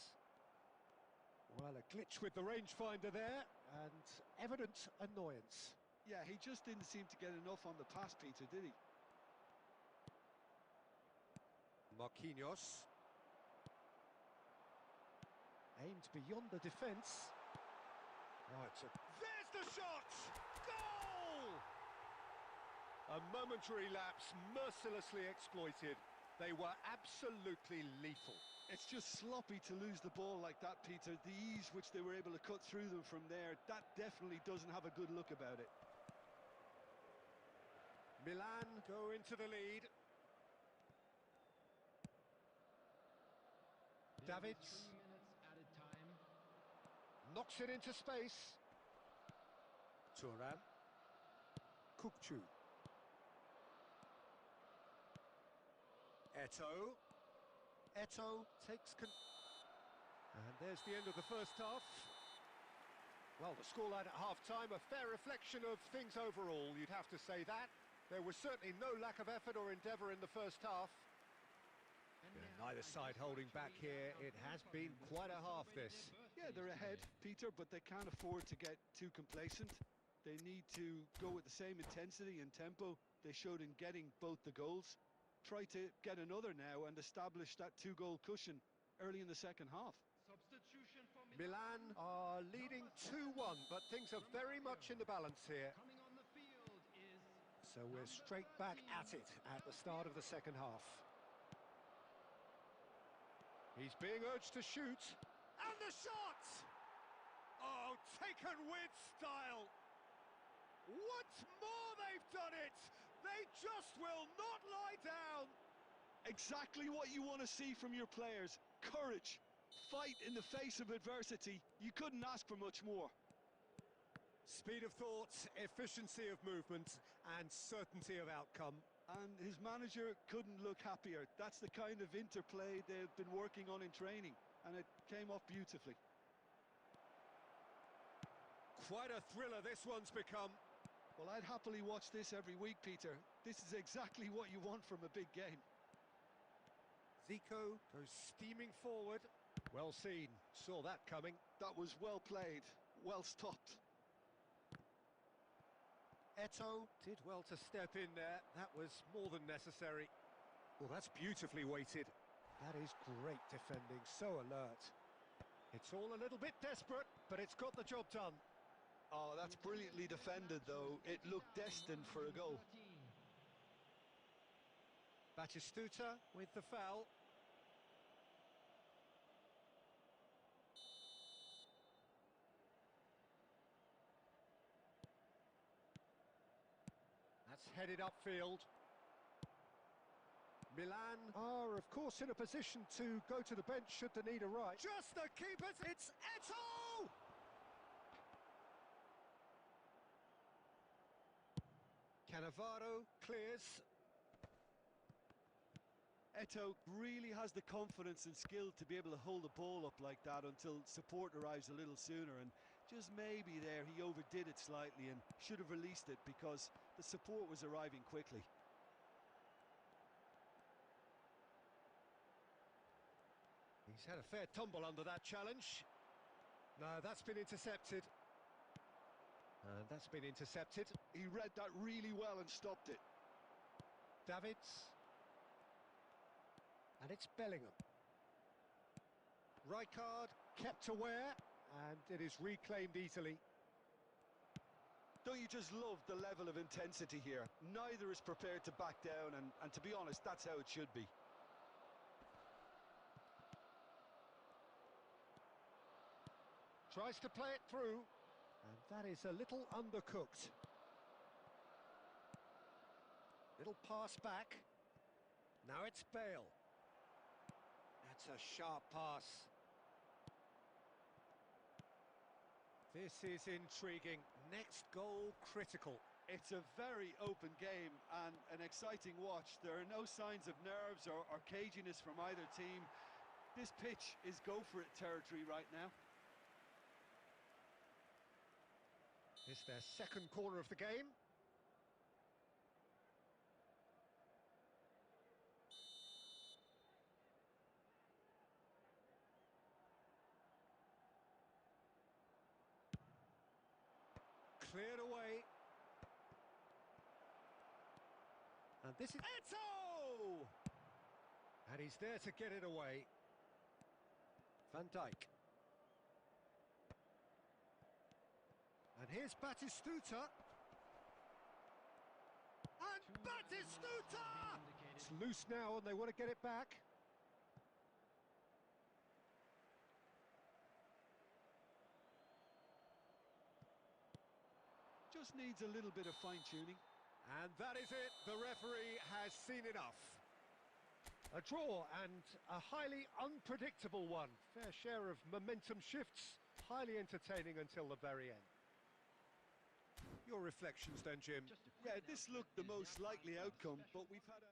Well, a glitch with the rangefinder there, and evident annoyance. Yeah, he just didn't seem to get enough on the pass, Peter, did he? Marquinhos. Aimed beyond the defence. Oh, there's the shot! Goal! A momentary lapse, mercilessly exploited. They were absolutely lethal. It's just sloppy to lose the ball like that, Peter. The ease which they were able to cut through them from there, that definitely doesn't have a good look about it. Milan go into the lead. Davids. 3 minutes added time. Knocks it into space. Turan. Kukçu. Eto'o takes and there's the end of the first half. Well, the scoreline at half-time, a fair reflection of things overall, you'd have to say that. There was certainly no lack of effort or endeavour in the first half. Neither side holding back here. It has been quite a half, this. Yeah, they're ahead, Peter, but they can't afford to get too complacent. They need to go with the same intensity and tempo they showed in getting both the goals. Try to get another now and establish that two-goal cushion early in the second half. Substitution for Milan are leading 2-1, but things are very much in the balance here. Coming on the field is So we're straight back at it at the start of the second half. He's being urged to shoot. And the shot! Oh, taken with style. Once more they've done it! They just will not lie down! Exactly what you want to see from your players. Courage. Fight in the face of adversity. You couldn't ask for much more. Speed of thought, efficiency of movement, and certainty of outcome. And his manager couldn't look happier. That's the kind of interplay they've been working on in training, and it came off beautifully. Quite a thriller this one's become. Well, I'd happily watch this every week, Peter. This is exactly what you want from a big game. Zico goes steaming forward. Well seen, saw that coming. That was well played, well stopped. Eto did well to step in there. That was more than necessary. Well, that's beautifully weighted. That is great defending, so alert. It's all a little bit desperate, but it's got the job done. Oh, that's brilliantly defended, though. It looked destined for a goal. Batistuta with the foul. That's headed upfield. Milan are, of course, in a position to go to the bench should the need arise. Just the keeper. It's Eto! Cannavaro clears. Eto really has the confidence and skill to be able to hold the ball up like that until support arrives a little sooner, and just maybe there he overdid it slightly and should have released it because the support was arriving quickly. He's had a fair tumble under that challenge. No, that's been intercepted. And that's been intercepted. He read that really well and stopped it. Davids. And it's Bellingham. Rijkaard kept aware, and it is reclaimed easily. Don't you just love the level of intensity here? Neither is prepared to back down, and to be honest, that's how it should be. Tries to play it through, and that is a little undercooked. Little pass back. Now it's Bale. That's a sharp pass. This is intriguing. Next goal critical. It's a very open game and an exciting watch. There are no signs of nerves or caginess from either team. This pitch is go-for-it territory right now. It's their second corner of the game. Cleared away. And this is Eto! And he's there to get it away. Van Dijk. And here's Batistuta. And Batistuta! It's loose now and they want to get it back. Just needs a little bit of fine-tuning. And that is it. The referee has seen enough. A draw and a highly unpredictable one. Fair share of momentum shifts. Highly entertaining until the very end. Your reflections then, Jim? Yeah, this looked the most likely outcome, but we've had a...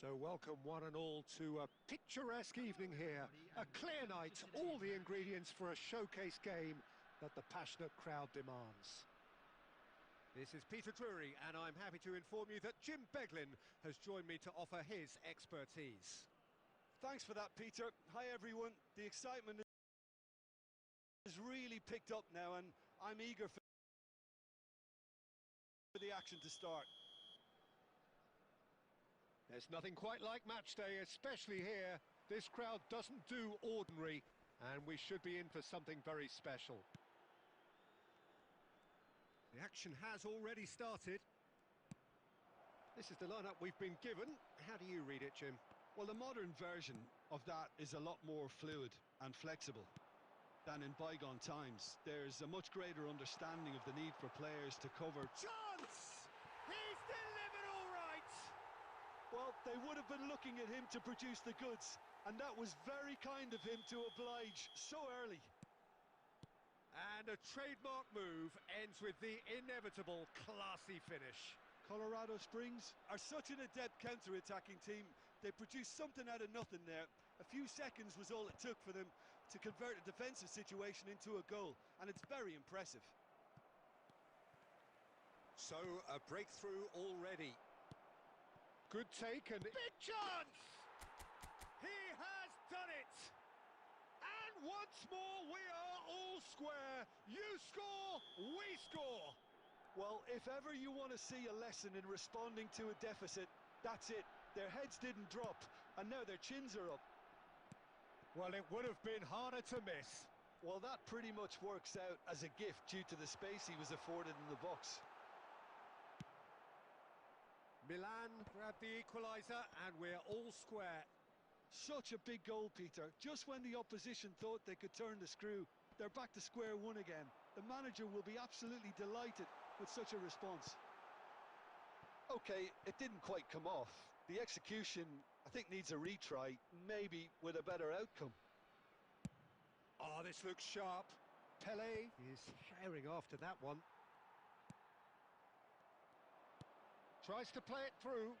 So welcome one and all to a picturesque evening here. A clear night, all the ingredients for a showcase game that the passionate crowd demands. This is Peter Drury, and I'm happy to inform you that Jim Beglin has joined me to offer his expertise. Thanks for that, Peter. Hi, everyone. The excitement is really picked up now, and I'm eager for the action to start. There's nothing quite like match day, especially here. This crowd doesn't do ordinary, and we should be in for something very special. The action has already started. This is the lineup we've been given. How do you read it, Jim? Well, the modern version of that is a lot more fluid and flexible than in bygone times. There's a much greater understanding of the need for players to cover. Chance! He's delivered all right! Well, they would have been looking at him to produce the goods, and that was very kind of him to oblige so early. And a trademark move ends with the inevitable classy finish. Colorado Springs are such an adept counter-attacking team. They produced something out of nothing there. A few seconds was all it took for them to convert a defensive situation into a goal, and it's very impressive. So, a breakthrough already. Good take and big chance! He has done it! And once more we are all square. You score, we score! Well, if ever you want to see a lesson in responding to a deficit, that's it. Their heads didn't drop, and now their chins are up. Well, it would have been harder to miss. Well, that pretty much works out as a gift due to the space he was afforded in the box. Milan grabbed the equaliser, and we're all square. Such a big goal, Peter. Just when the opposition thought they could turn the screw, they're back to square one again. The manager will be absolutely delighted with such a response. Okay, it didn't quite come off. The execution, I think, needs a retry, maybe with a better outcome. Oh, this looks sharp. Pele is herring after that one. Tries to play it through.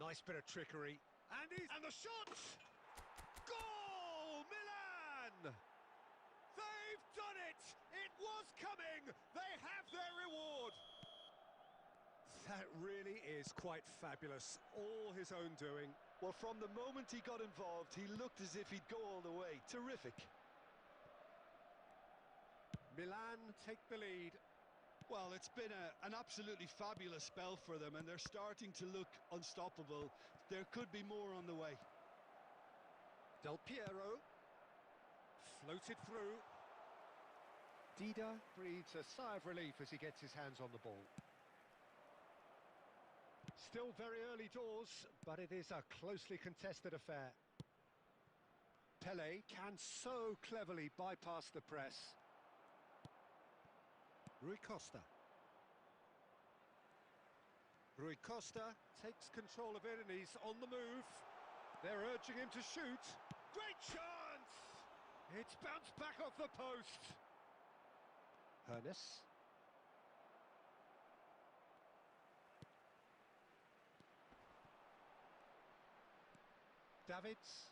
Nice bit of trickery. And the shot! Goal! Milan! They've done it! It was coming! They have their reward! That really is quite fabulous. All his own doing. Well, from the moment he got involved, he looked as if he'd go all the way. Terrific. Milan take the lead. Well, it's been an absolutely fabulous spell for them, and they're starting to look unstoppable. There could be more on the way. Del Piero. Floated through. Dida breathes a sigh of relief as he gets his hands on the ball. Still very early doors, but it is a closely contested affair. Pele can so cleverly bypass the press. Rui Costa. Rui Costa takes control of it and he's on the move. They're urging him to shoot. Great chance! It's bounced back off the post. Hernes. Davids.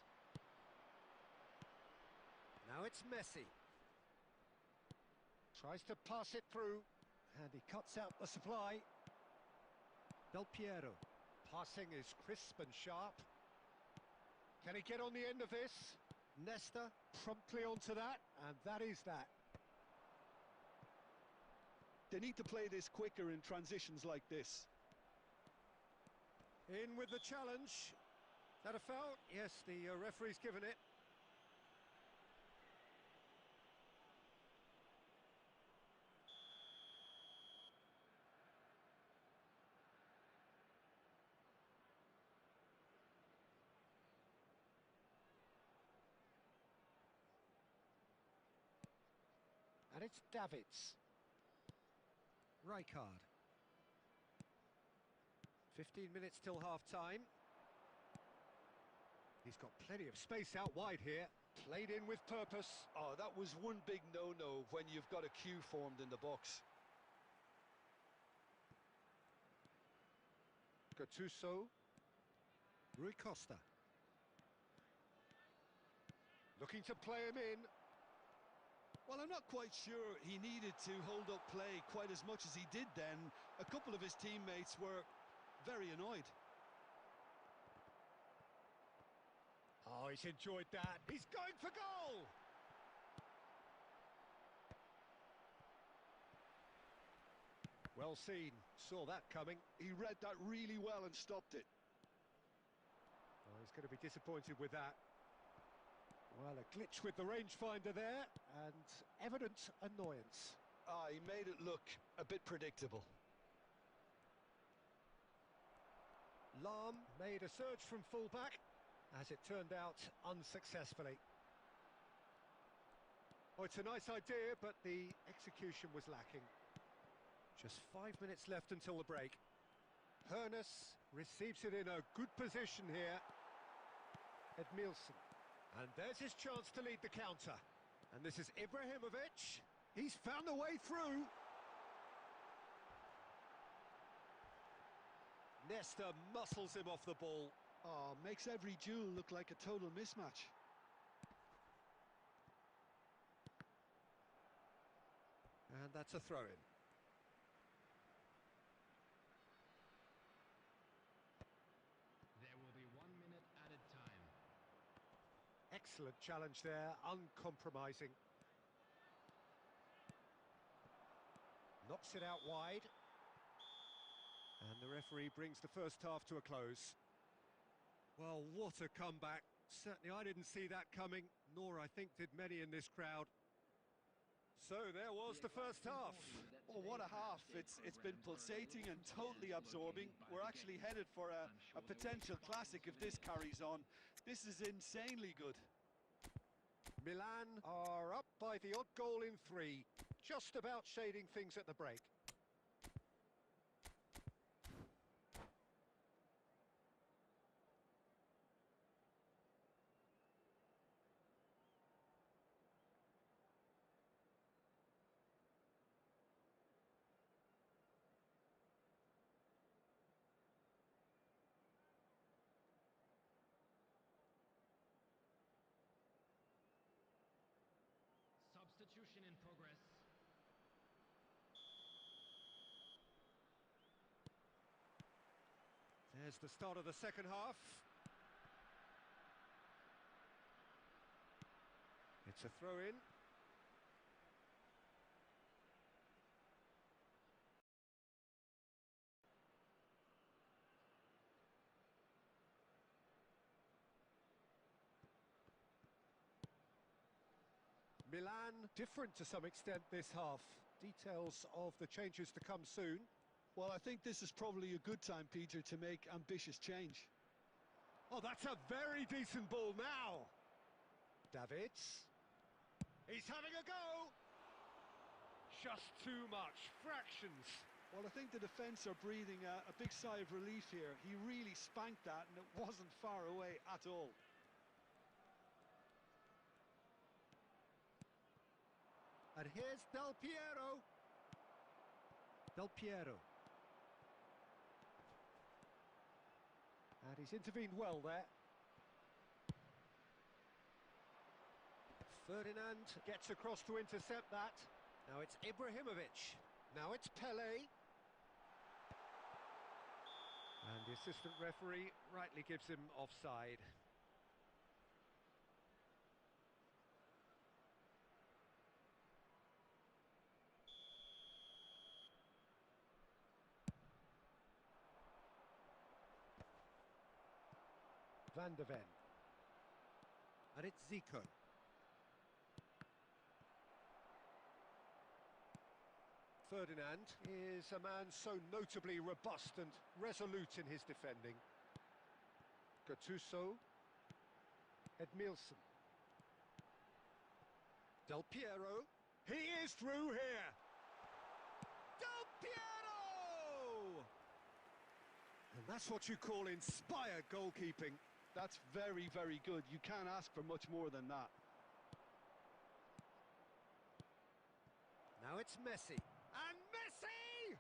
Now it's Messi. Tries to pass it through, and he cuts out the supply. Del Piero. Passing is crisp and sharp. Can he get on the end of this? Nesta promptly onto that, and that is that. They need to play this quicker in transitions like this. In with the challenge. Is that a foul? Yes, the referee's given it. And it's Davids. Rijkaard. 15 minutes till half-time. He's got plenty of space out wide here. Played in with purpose. Oh, that was one big no-no when you've got a queue formed in the box. Gattuso. Rui Costa. Looking to play him in. Well, I'm not quite sure he needed to hold up play quite as much as he did then. A couple of his teammates were very annoyed. Oh, he's enjoyed that. He's going for goal! Well seen. Saw that coming. He read that really well and stopped it. Oh, he's going to be disappointed with that. Well, a glitch with the rangefinder there, and evident annoyance. He made it look a bit predictable. Lahm made a surge from fullback, as it turned out unsuccessfully. Oh, it's a nice idea, but the execution was lacking. Just 5 minutes left until the break. Hoeneß receives it in a good position here. Edmilson. And there's his chance to lead the counter. And this is Ibrahimovic. He's found a way through. Nesta muscles him off the ball. Oh, makes every duel look like a total mismatch. And that's a throw-in. There will be 1 minute added time. Excellent challenge there, uncompromising. Knocks it out wide. And the referee brings the first half to a close. Well, what a comeback. Certainly I didn't see that coming, nor I think did many in this crowd. So there was the first half. Oh, what a half. It's been pulsating and totally absorbing. We're actually headed for a potential classic if this carries on. This is insanely good. Milan are up by the odd goal in 3, just about shading things at the break. Substitution in progress. There's the start of the second half. It's a throw-in. Milan different to some extent this half. Details of the changes to come soon. Well, I think this is probably a good time, Peter, to make ambitious change. Oh, that's a very decent ball now. Davids. He's having a go. Just too much. Fractions. Well, I think the defence are breathing a big sigh of relief here. He really spanked that and it wasn't far away at all. And here's Del Piero. Del Piero. And he's intervened well there. Ferdinand gets across to intercept that. Now it's Ibrahimovic. Now it's Pele. And the assistant referee rightly gives him offside. Van de Ven. And it's Zico. Ferdinand is a man so notably robust and resolute in his defending. Gattuso. Edmilson. Del Piero. He is through here. Del Piero! And that's what you call inspired goalkeeping. That's very, very good. You can't ask for much more than that. Now it's Messi. And Messi!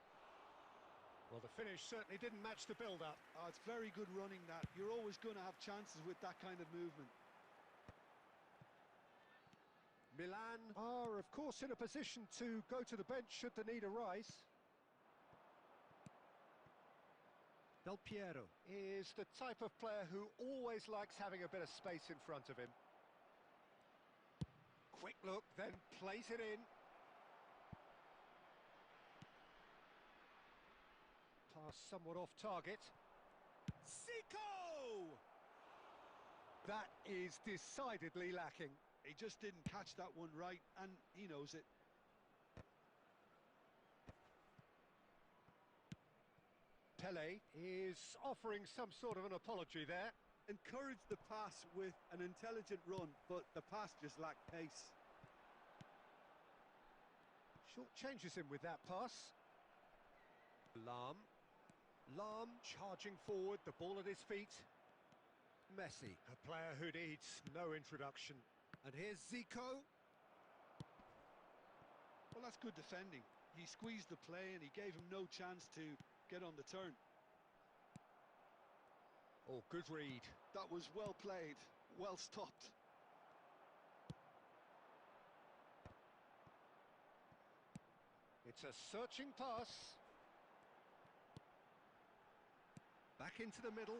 Well, the finish certainly didn't match the build-up. Oh, it's very good running that. You're always going to have chances with that kind of movement. Milan are, of course, in a position to go to the bench should the need arise. Del Piero is the type of player who always likes having a bit of space in front of him. Quick look, then plays it in. Pass somewhat off target. Zico! That is decidedly lacking. He just didn't catch that one right, and he knows it. Pele is offering some sort of an apology there. Encouraged the pass with an intelligent run, but the pass just lacked pace. Short changes him with that pass. Lam charging forward, the ball at his feet. Messi, a player who needs no introduction. And here's Zico. Well, that's good defending. He squeezed the play and he gave him no chance to get on the turn. Oh, good read. That was well played, well stopped. It's a searching pass. Back into the middle.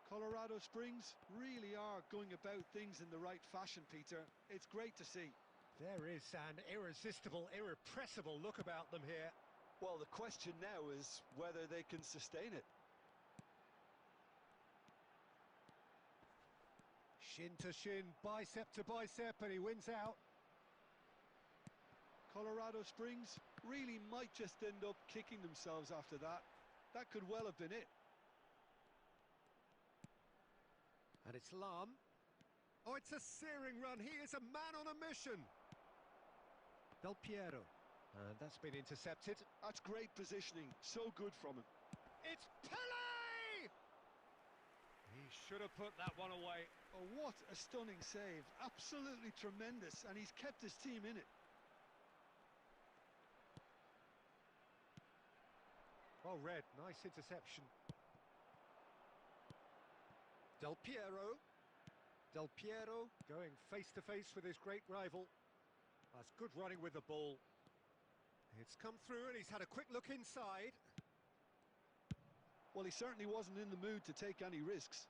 Colorado Springs really are going about things in the right fashion, Peter. It's great to see. There is an irresistible, irrepressible look about them here. Well, the question now is whether they can sustain it. Shin to shin, bicep to bicep, and he wins out. Colorado Springs really might just end up kicking themselves after that. That could well have been it. And it's Lam. Oh, it's a searing run. He is a man on a mission. Del Piero. And that's been intercepted. That's great positioning. So good from him. It's Pele! He should have put that one away. Oh, what a stunning save. Absolutely tremendous. And he's kept his team in it. Well read. Nice interception. Del Piero. Del Piero going face-to-face with his great rival. That's good running with the ball. It's come through and he's had a quick look inside. Well, he certainly wasn't in the mood to take any risks.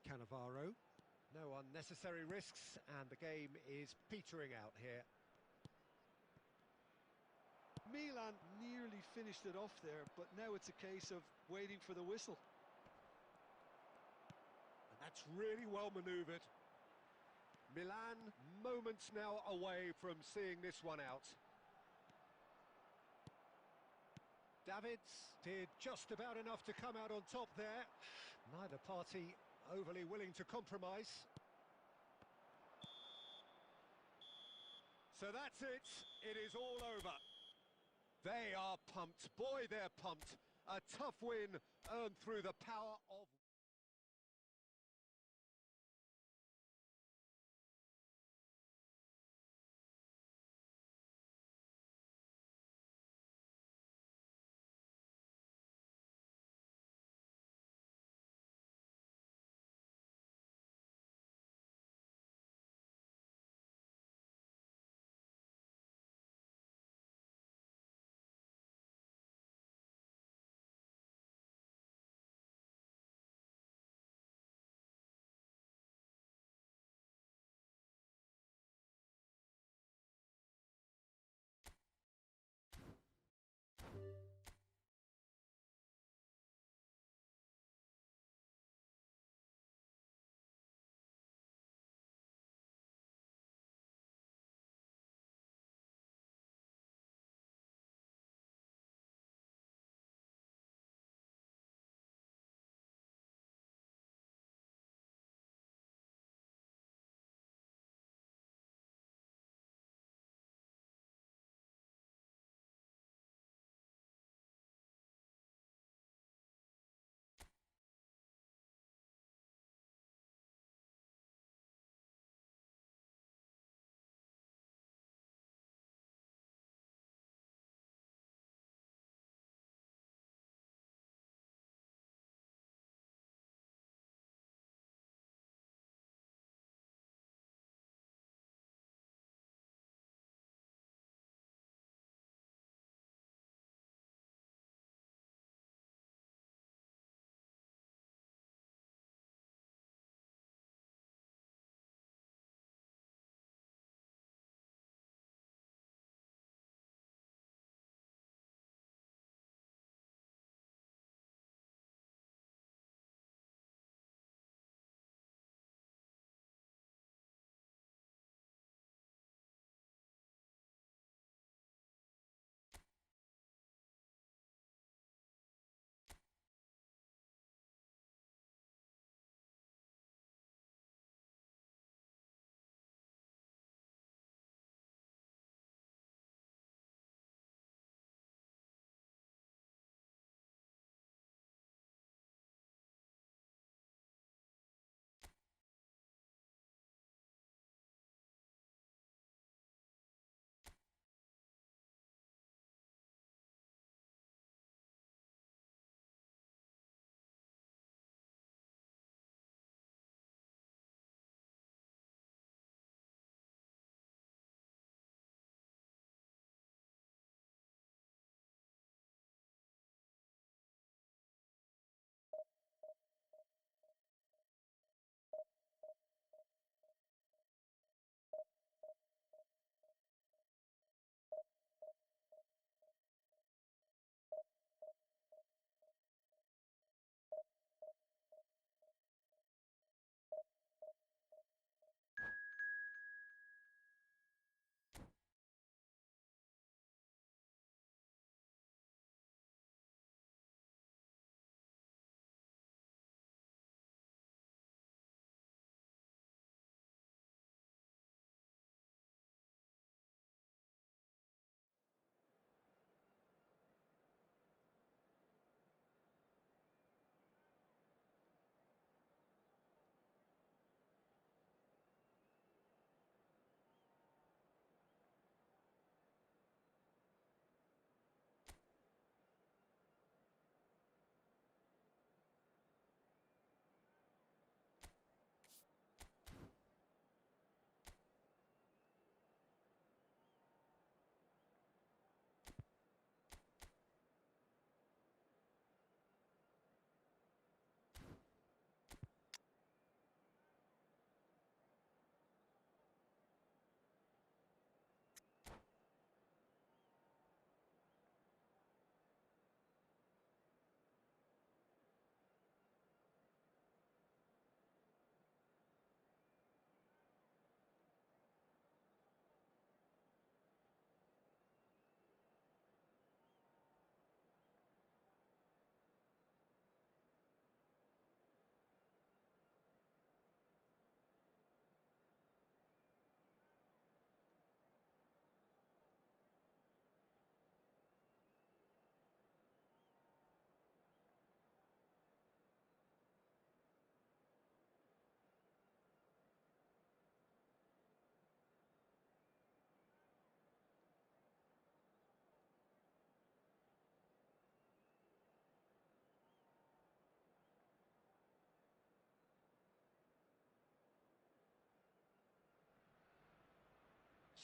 Cannavaro. No unnecessary risks, and the game is petering out here. Milan nearly finished it off there, but now it's a case of waiting for the whistle. And that's really well manoeuvred. Milan, moments now away from seeing this one out. Davids did just about enough to come out on top there. Neither party overly willing to compromise. So that's it. It is all over. They are pumped. Boy, they're pumped. A tough win earned through the power of...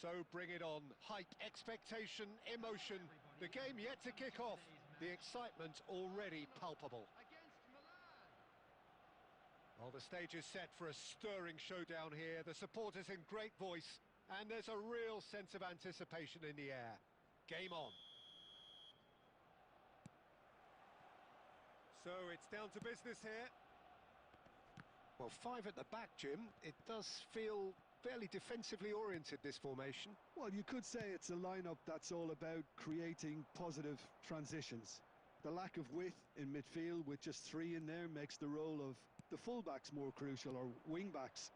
So bring it on. Hype, expectation, emotion. The game yet to kick off. The excitement already palpable. Well, the stage is set for a stirring showdown here. The supporters in great voice, and there's a real sense of anticipation in the air. Game on. So it's down to business here. Well, five at the back, Jim. It does feel fairly defensively oriented, this formation. Well, you could say it's a lineup that's all about creating positive transitions. The lack of width in midfield with just three in there makes the role of the fullbacks more crucial, or wing-backs.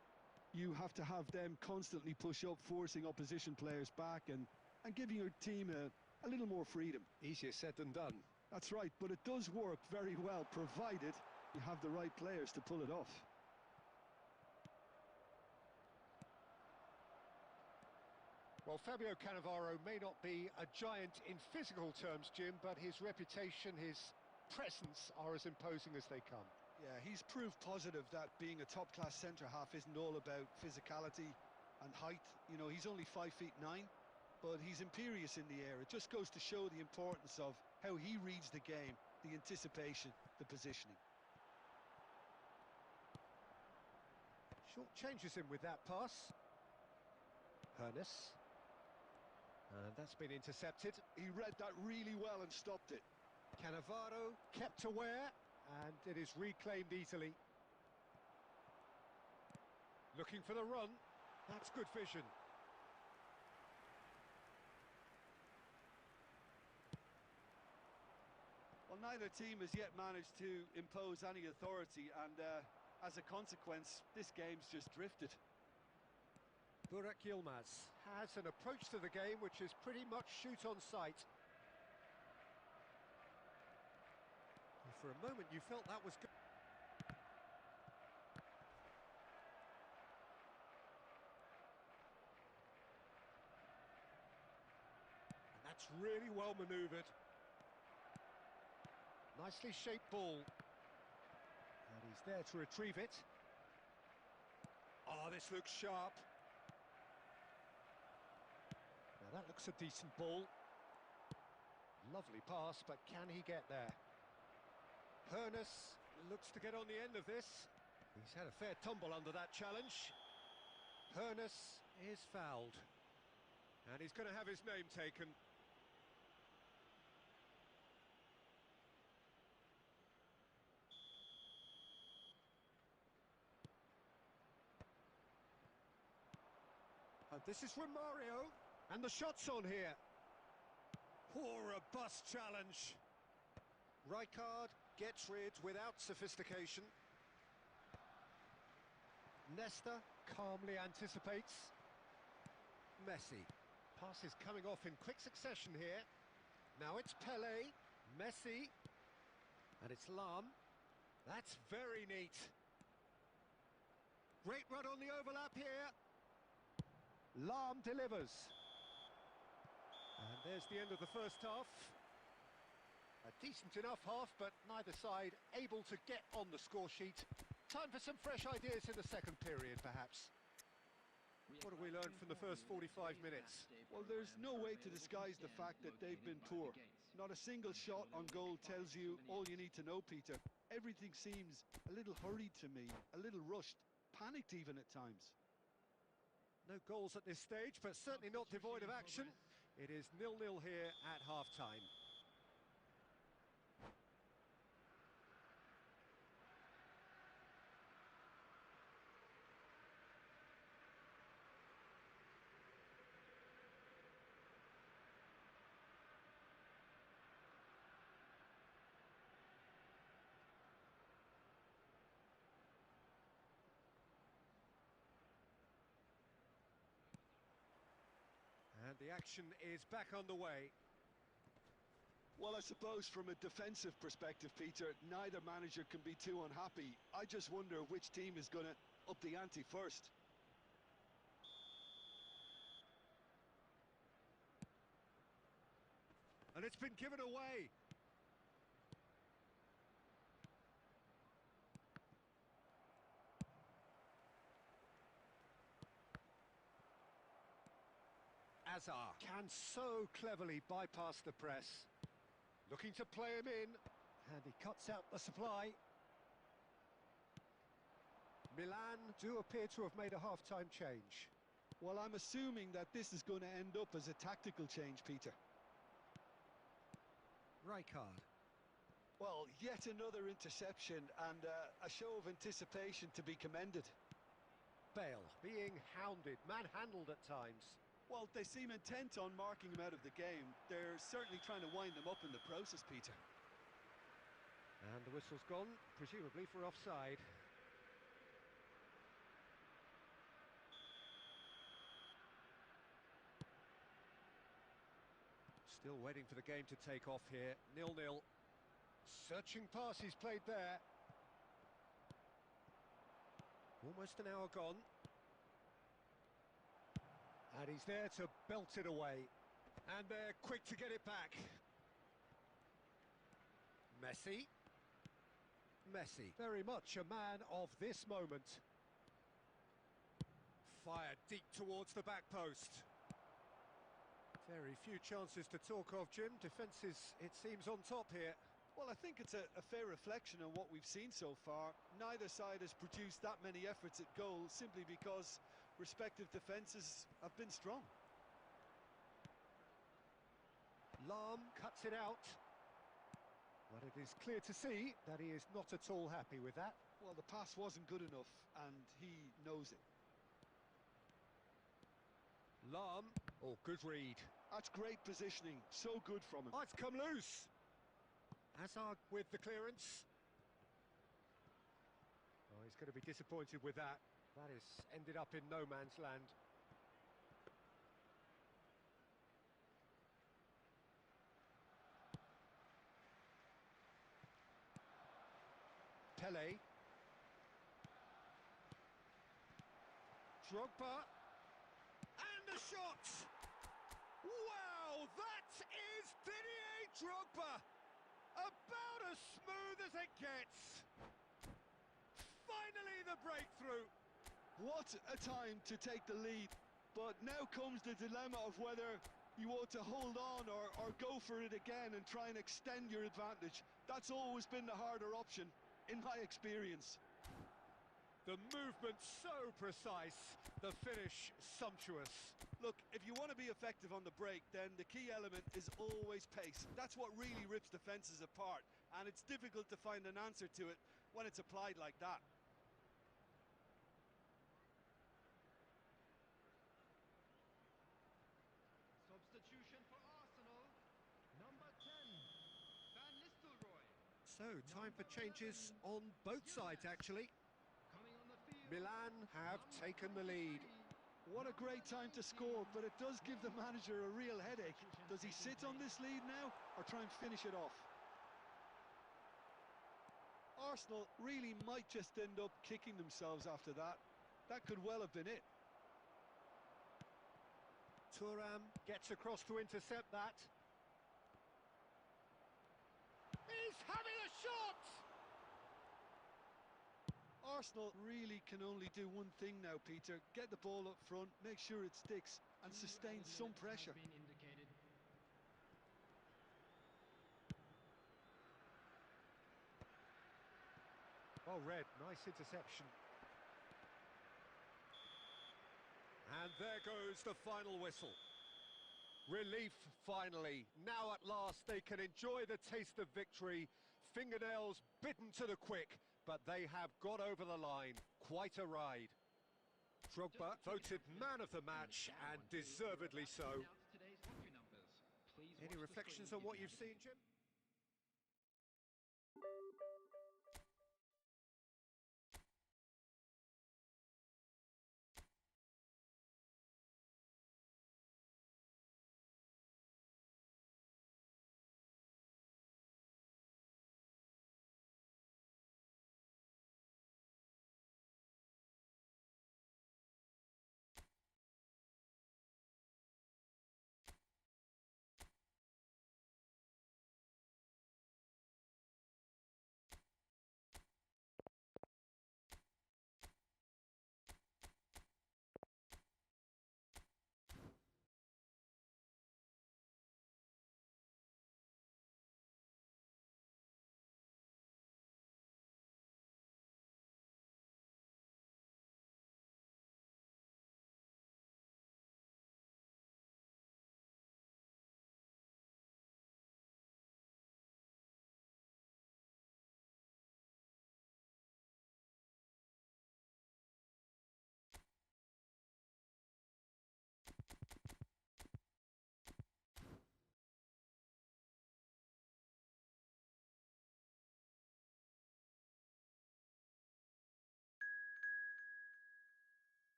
You have to have them constantly push up, forcing opposition players back and giving your team a little more freedom. Easier said than done. That's right, but it does work very well, provided you have the right players to pull it off. Well, Fabio Cannavaro may not be a giant in physical terms, Jim, but his reputation, his presence are as imposing as they come. Yeah, he's proved positive that being a top-class centre-half isn't all about physicality and height. You know, he's only 5'9", but he's imperious in the air. It just goes to show the importance of how he reads the game, the anticipation, the positioning. Short changes him with that pass. Hernus. And that's been intercepted. He read that really well and stopped it. Cannavaro kept aware, and it is reclaimed easily. Looking for the run. That's good vision. Well, neither team has yet managed to impose any authority, and as a consequence, this game's just drifted. Burak Yilmaz has an approach to the game which is pretty much shoot on sight. For a moment you felt that was good. And that's really well manoeuvred. Nicely shaped ball. And he's there to retrieve it. Oh, this looks sharp. Now that looks a decent ball. Lovely pass, but can he get there? Hernus looks to get on the end of this. He's had a fair tumble under that challenge. Hernus is fouled. And he's going to have his name taken. And this is Romario. And the shot's on here. Poor a bust challenge. Rijkaard gets rid without sophistication. Nesta calmly anticipates. Messi. Passes coming off in quick succession here. Now it's Pelé, Messi, and it's Lam. That's very neat. Great run on the overlap here. Lam delivers. And there's the end of the first half. A decent enough half, but neither side able to get on the score sheet. Time for some fresh ideas in the second period, perhaps. What have we learned from the first 45 minutes? Well, there's no way to disguise the fact that they've been poor. Not a single shot on goal tells you all you need to know, Peter. Everything seems a little hurried to me, a little rushed, panicked even at times. No goals at this stage, but certainly not devoid of action. It is 0-0 here at half-time. And the action is back underway. Well, I suppose from a defensive perspective, Peter, neither manager can be too unhappy. I just wonder which team is going to up the ante first. And it's been given away. Hazard can so cleverly bypass the press. Looking to play him in. And he cuts out the supply. Milan do appear to have made a half-time change. Well, I'm assuming that this is going to end up as a tactical change, Peter. Rijkaard. Well, yet another interception and a show of anticipation to be commended. Bale being hounded, manhandled at times. Well, they seem intent on marking him out of the game. They're certainly trying to wind him up in the process, Peter. And the whistle's gone, presumably for offside. Still waiting for the game to take off here. 0-0. Searching pass he's played there. Almost an hour gone. And he's there to belt it away. And they're quick to get it back. Messi. Messi, very much a man of this moment. Fired deep towards the back post. Very few chances to talk of, Jim. Defences, it seems, on top here. Well, I think it's a fair reflection on what we've seen so far. Neither side has produced that many efforts at goal simply because respective defences have been strong. Lahm cuts it out. But it is clear to see that he is not at all happy with that. Well, the pass wasn't good enough, and he knows it. Lahm. Oh, good read. That's great positioning. So good from him. Oh, it's come loose. Hazard with the clearance. Oh, he's going to be disappointed with that. That has ended up in no man's land. Pele. Drogba. And the shot! Wow, that is Didier Drogba! About as smooth as it gets. Finally the breakthrough. What a time to take the lead. But now comes the dilemma of whether you ought to hold on or go for it again and try and extend your advantage. That's always been the harder option, in my experience. The movement so precise, the finish sumptuous. Look, if you want to be effective on the break, then the key element is always pace. That's what really rips defences apart, and it's difficult to find an answer to it when it's applied like that. Substitution for Arsenal. Number 10, Van Nistelrooy. So, time for changes on both sides, actually. Coming on the field. Milan have taken the lead. What a great time to score, but it does give the manager a real headache. Does he sit on this lead now, or try and finish it off? Arsenal really might just end up kicking themselves after that. That could well have been it. Thuram gets across to intercept that. He's having a shot! Arsenal really can only do one thing now, Peter. Get the ball up front, make sure it sticks, and sustain some pressure. Oh, Red, nice interception. And there goes the final whistle. Relief, finally. Now at last they can enjoy the taste of victory. Fingernails bitten to the quick, but they have got over the line. Quite a ride. Drogba voted man of the match, and deservedly so. Any reflections on what you've seen, Jim?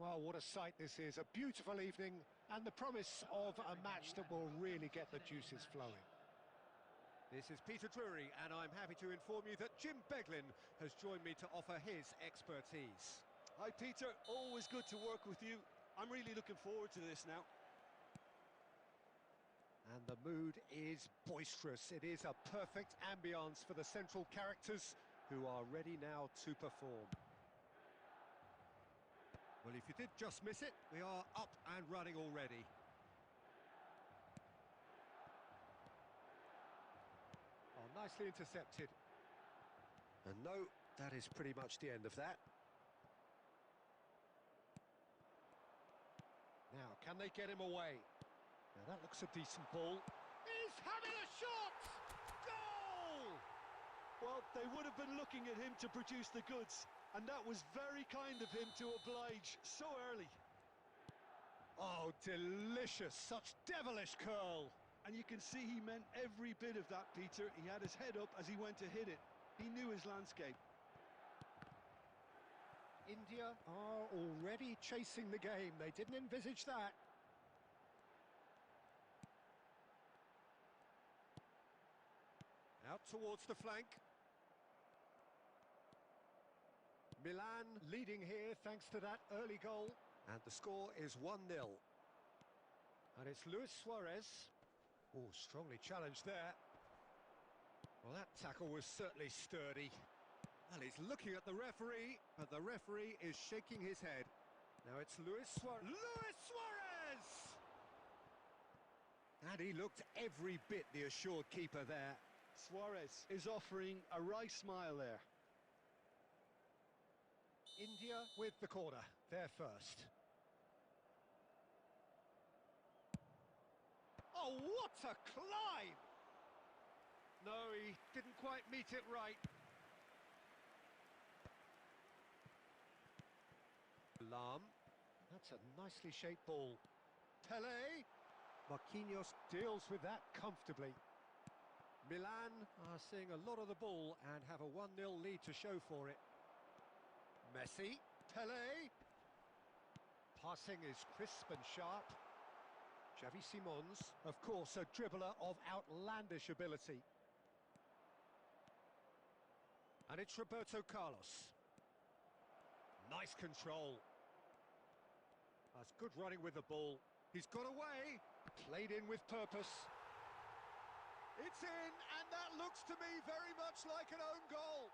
Well, what a sight this is. A beautiful evening and the promise of a match that will really get the juices flowing. This is Peter Drury, and I'm happy to inform you that Jim Beglin has joined me to offer his expertise. Hi Peter, always good to work with you. I'm really looking forward to this now. And the mood is boisterous. It is a perfect ambience for the central characters who are ready now to perform. Well, if you did just miss it, we are up and running already. Oh, nicely intercepted. And no, that is pretty much the end of that. Now, can they get him away? Now, that looks a decent ball. He's having a shot! Goal! Well, they would have been looking at him to produce the goods, and that was very kind of him to oblige so early. Oh, delicious! Such devilish curl! And you can see he meant every bit of that, Peter. He had his head up as he went to hit it. He knew his landscape. India are already chasing the game. They didn't envisage that. Out towards the flank. Milan leading here thanks to that early goal. And the score is 1-0. And it's Luis Suarez. Oh, strongly challenged there. Well, that tackle was certainly sturdy. Well, he's looking at the referee, but the referee is shaking his head. Now it's Luis Suarez. Luis Suarez! And he looked every bit the assured keeper there. Suarez is offering a wry smile there. India with the corner, they're first. Oh, what a climb! No, he didn't quite meet it right. Lam, that's a nicely shaped ball. Pele, Marquinhos deals with that comfortably. Milan are seeing a lot of the ball and have a 1-0 lead to show for it. Messi, Pele. Passing is crisp and sharp. Xavi Simons, of course, a dribbler of outlandish ability. And it's Roberto Carlos. Nice control. That's good running with the ball. He's got away. Played in with purpose. It's in, and that looks to me very much like an own goal.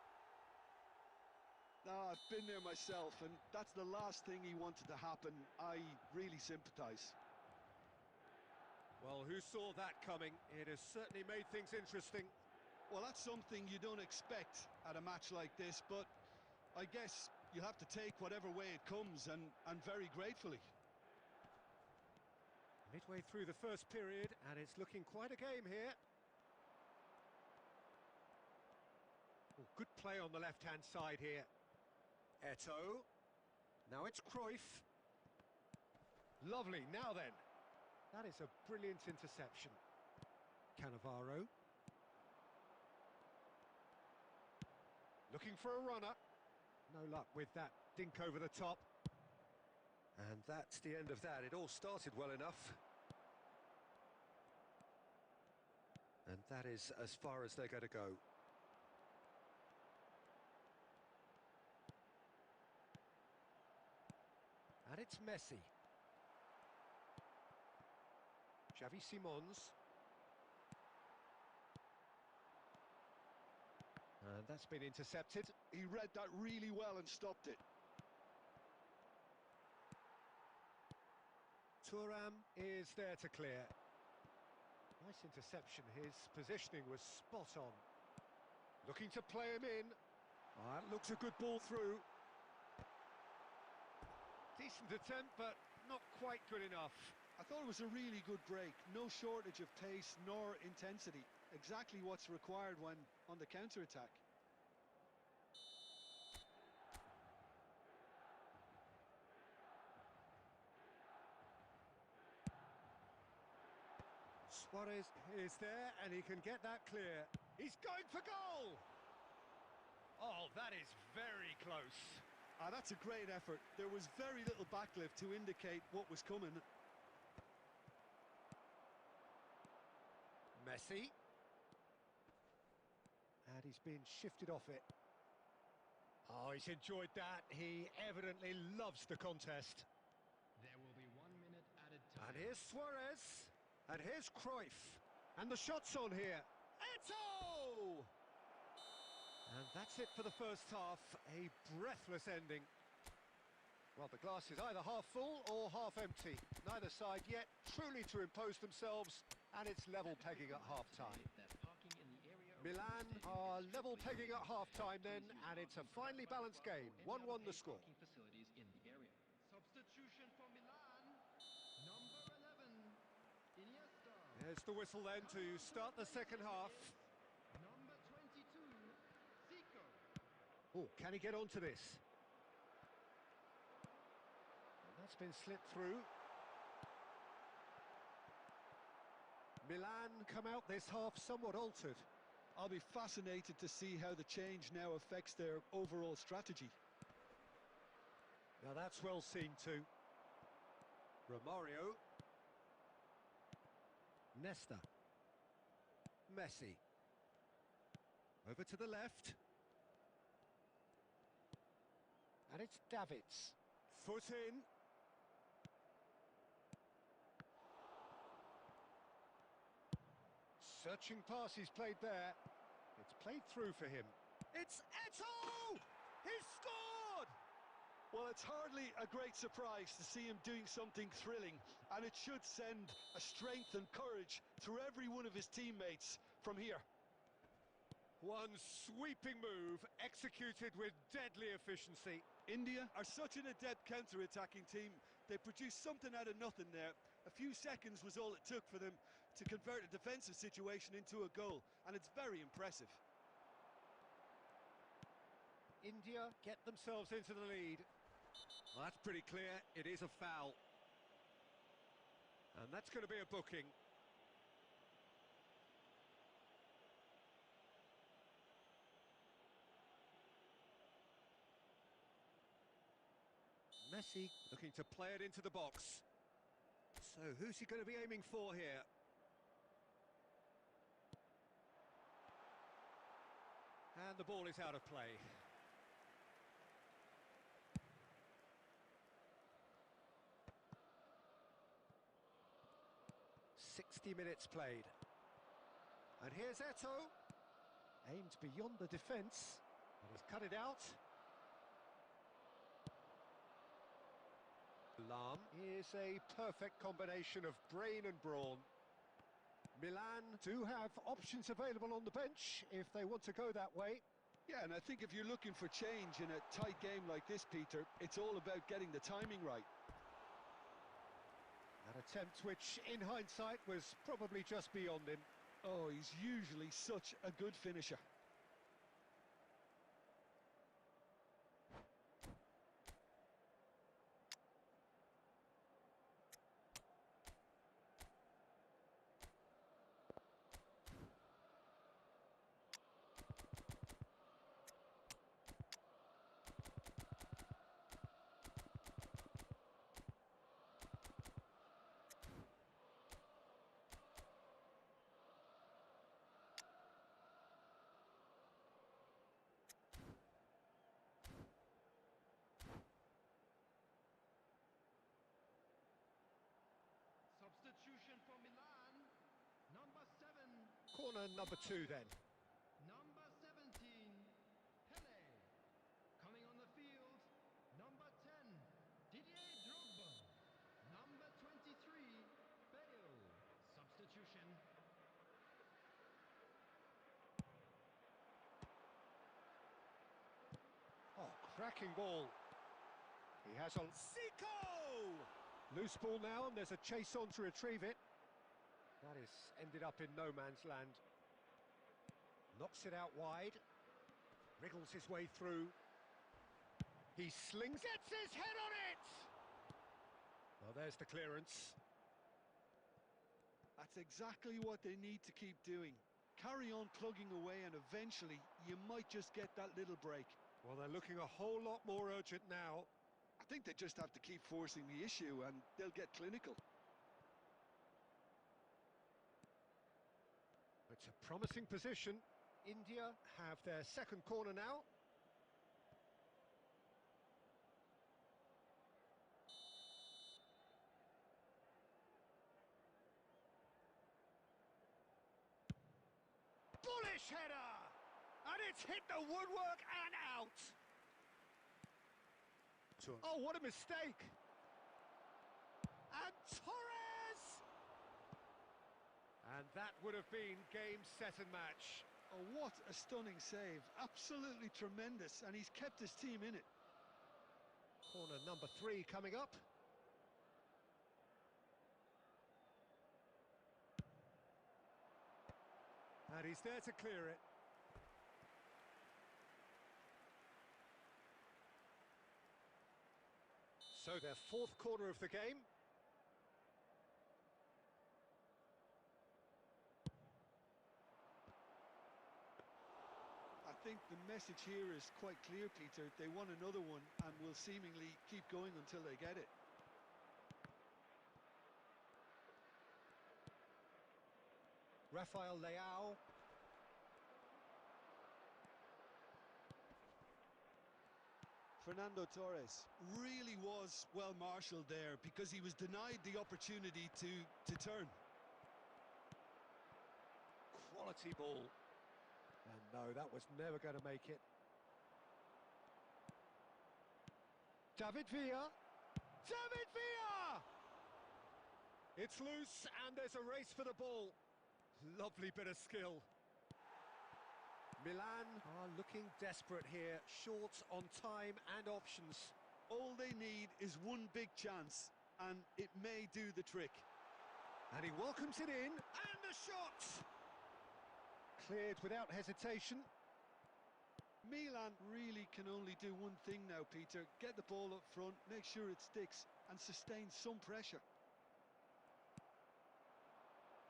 I've been there myself, and that's the last thing he wanted to happen. I really sympathise. Well, who saw that coming? It has certainly made things interesting. Well, that's something you don't expect at a match like this, but I guess you have to take whatever way it comes, and very gratefully. Midway through the first period, and it's looking quite a game here. Oh, good play on the left-hand side here. Eto'o. Now it's Cruyff. Lovely, now then. That is a brilliant interception. Cannavaro. Looking for a runner. No luck with that dink over the top. And that's the end of that. It all started well enough. And that is as far as they're going to go. And it's Messi. Xavi Simons. And that's been intercepted. He read that really well and stopped it. Thuram is there to clear. Nice interception. His positioning was spot on. Looking to play him in. Oh, that looks a good ball through. Decent attempt, but not quite good enough. I thought it was a really good break. No shortage of pace nor intensity. Exactly what's required when on the counter-attack. Suarez is there, and he can get that clear. He's going for goal! Oh, that is very close. Ah, that's a great effort. There was very little backlift to indicate what was coming. Messi. And he's been shifted off it. Oh, he's enjoyed that. He evidently loves the contest. There will be 1 minute added time. And here's Suarez. And here's Cruyff. And the shot's on here. Eto'o! And that's it for the first half. A breathless ending. Well, the glass is either half full or half empty. Neither side yet truly to impose themselves, and it's level pegging at half-time. Milan are level pegging at half-time then, and it's a finely balanced game. 1-1 the score. Substitution for Milan. Number 11, Iniesta. There's the whistle then to start the second half. Number 22, Zico. Oh, can he get onto this? That's been slipped through. Milan come out this half somewhat altered. I'll be fascinated to see how the change now affects their overall strategy. Now that's well seen too. Romario. Nesta. Messi. Over to the left. And it's Davids. Foot in. Searching pass he's played there. It's played through for him. It's Eto'o! He's scored! Well, it's hardly a great surprise to see him doing something thrilling, and it should send a strength and courage through every one of his teammates from here. One sweeping move, executed with deadly efficiency. India are such an adept counter-attacking team. They produced something out of nothing there. A few seconds was all it took for them to convert a defensive situation into a goal, and it's very impressive. India get themselves into the lead. Well, that's pretty clear. It is a foul. And that's going to be a booking. Messi looking to play it into the box. So who's he going to be aiming for here? And the ball is out of play. "60 minutes played. And here's Eto'o. Aimed beyond the defence. And he's cut it out. Lam is a perfect combination of brain and brawn. Milan do have options available on the bench if they want to go that way. Yeah, and I think if you're looking for change in a tight game like this, Peter, it's all about getting the timing right. An attempt which, in hindsight, was probably just beyond him. Oh, he's usually such a good finisher. Substitution for Milan. Number 7. Corner number 2 then. Number 17, Pele. Coming on the field, number 10, Didier Drogba. Number 23, Bale. Substitution. Oh, cracking ball. He has on Zico! Loose ball now, and there's a chase on to retrieve it. That is ended up in no man's land. Knocks it out wide. Wriggles his way through. He slings, gets his head on it! Well, there's the clearance. That's exactly what they need to keep doing. Carry on plugging away, and eventually you might just get that little break. Well, they're looking a whole lot more urgent now. I think they just have to keep forcing the issue and they'll get clinical. It's a promising position. India have their second corner now. Bullish header! And it's hit the woodwork and out! Oh, what a mistake! And Torres! And that would have been game, set and match. Oh, what a stunning save. Absolutely tremendous, and he's kept his team in it. Corner number 3 coming up. And he's there to clear it. So their fourth corner of the game. I think the message here is quite clear, Peter. They want another one and will seemingly keep going until they get it. Rafael Leao. Fernando Torres really was well marshalled there because he was denied the opportunity to turn. Quality ball. And no, that was never going to make it. David Villa. David Villa! It's loose and there's a race for the ball. Lovely bit of skill. Milan are looking desperate here, short on time and options. All they need is one big chance, and it may do the trick. And he welcomes it in, and the shot! Cleared without hesitation. Milan really can only do one thing now, Peter. Get the ball up front, make sure it sticks, and sustain some pressure.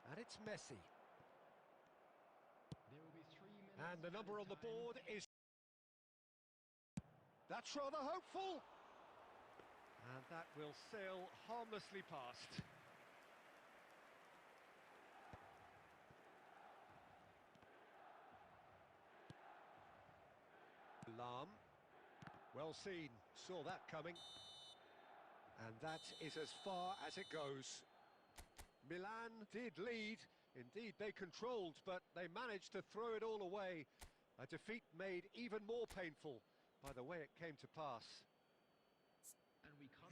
And it's Messi. There will be 3 minutes. And the number on the added board time. is... That's rather hopeful. And that will sail harmlessly past. Lam. Well seen. Saw that coming. And that is as far as it goes. Milan did lead. Indeed, they controlled, but they managed to throw it all away. A defeat made even more painful by the way it came to pass.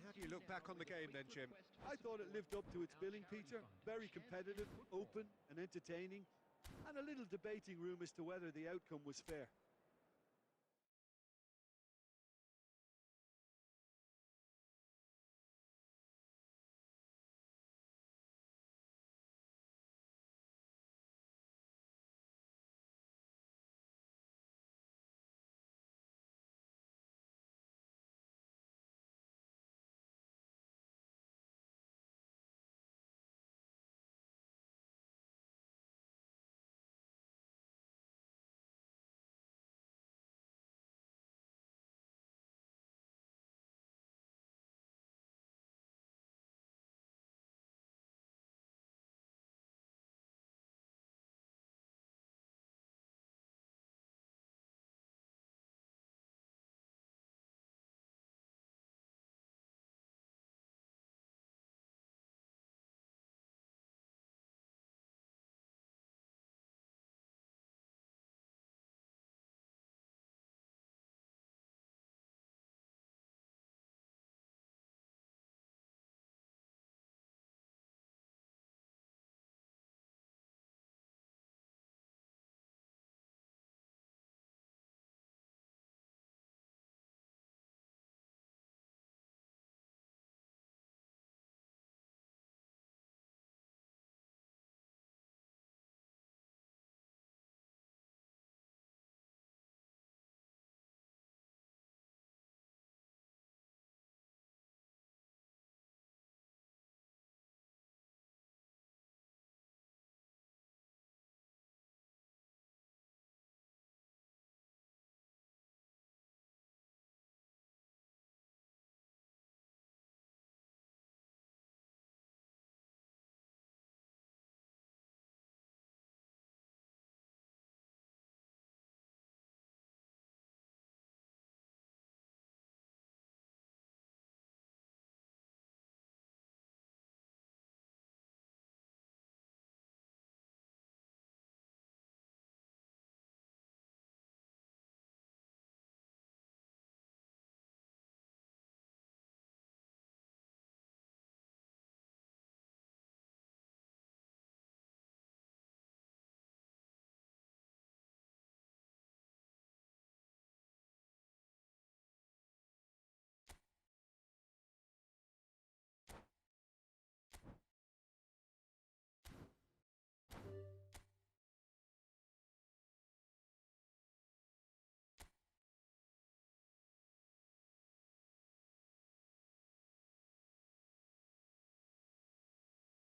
How do you look back on the game then, Jim? I thought it lived up to its billing, Peter. Very competitive, open and entertaining, and a little debating room as to whether the outcome was fair.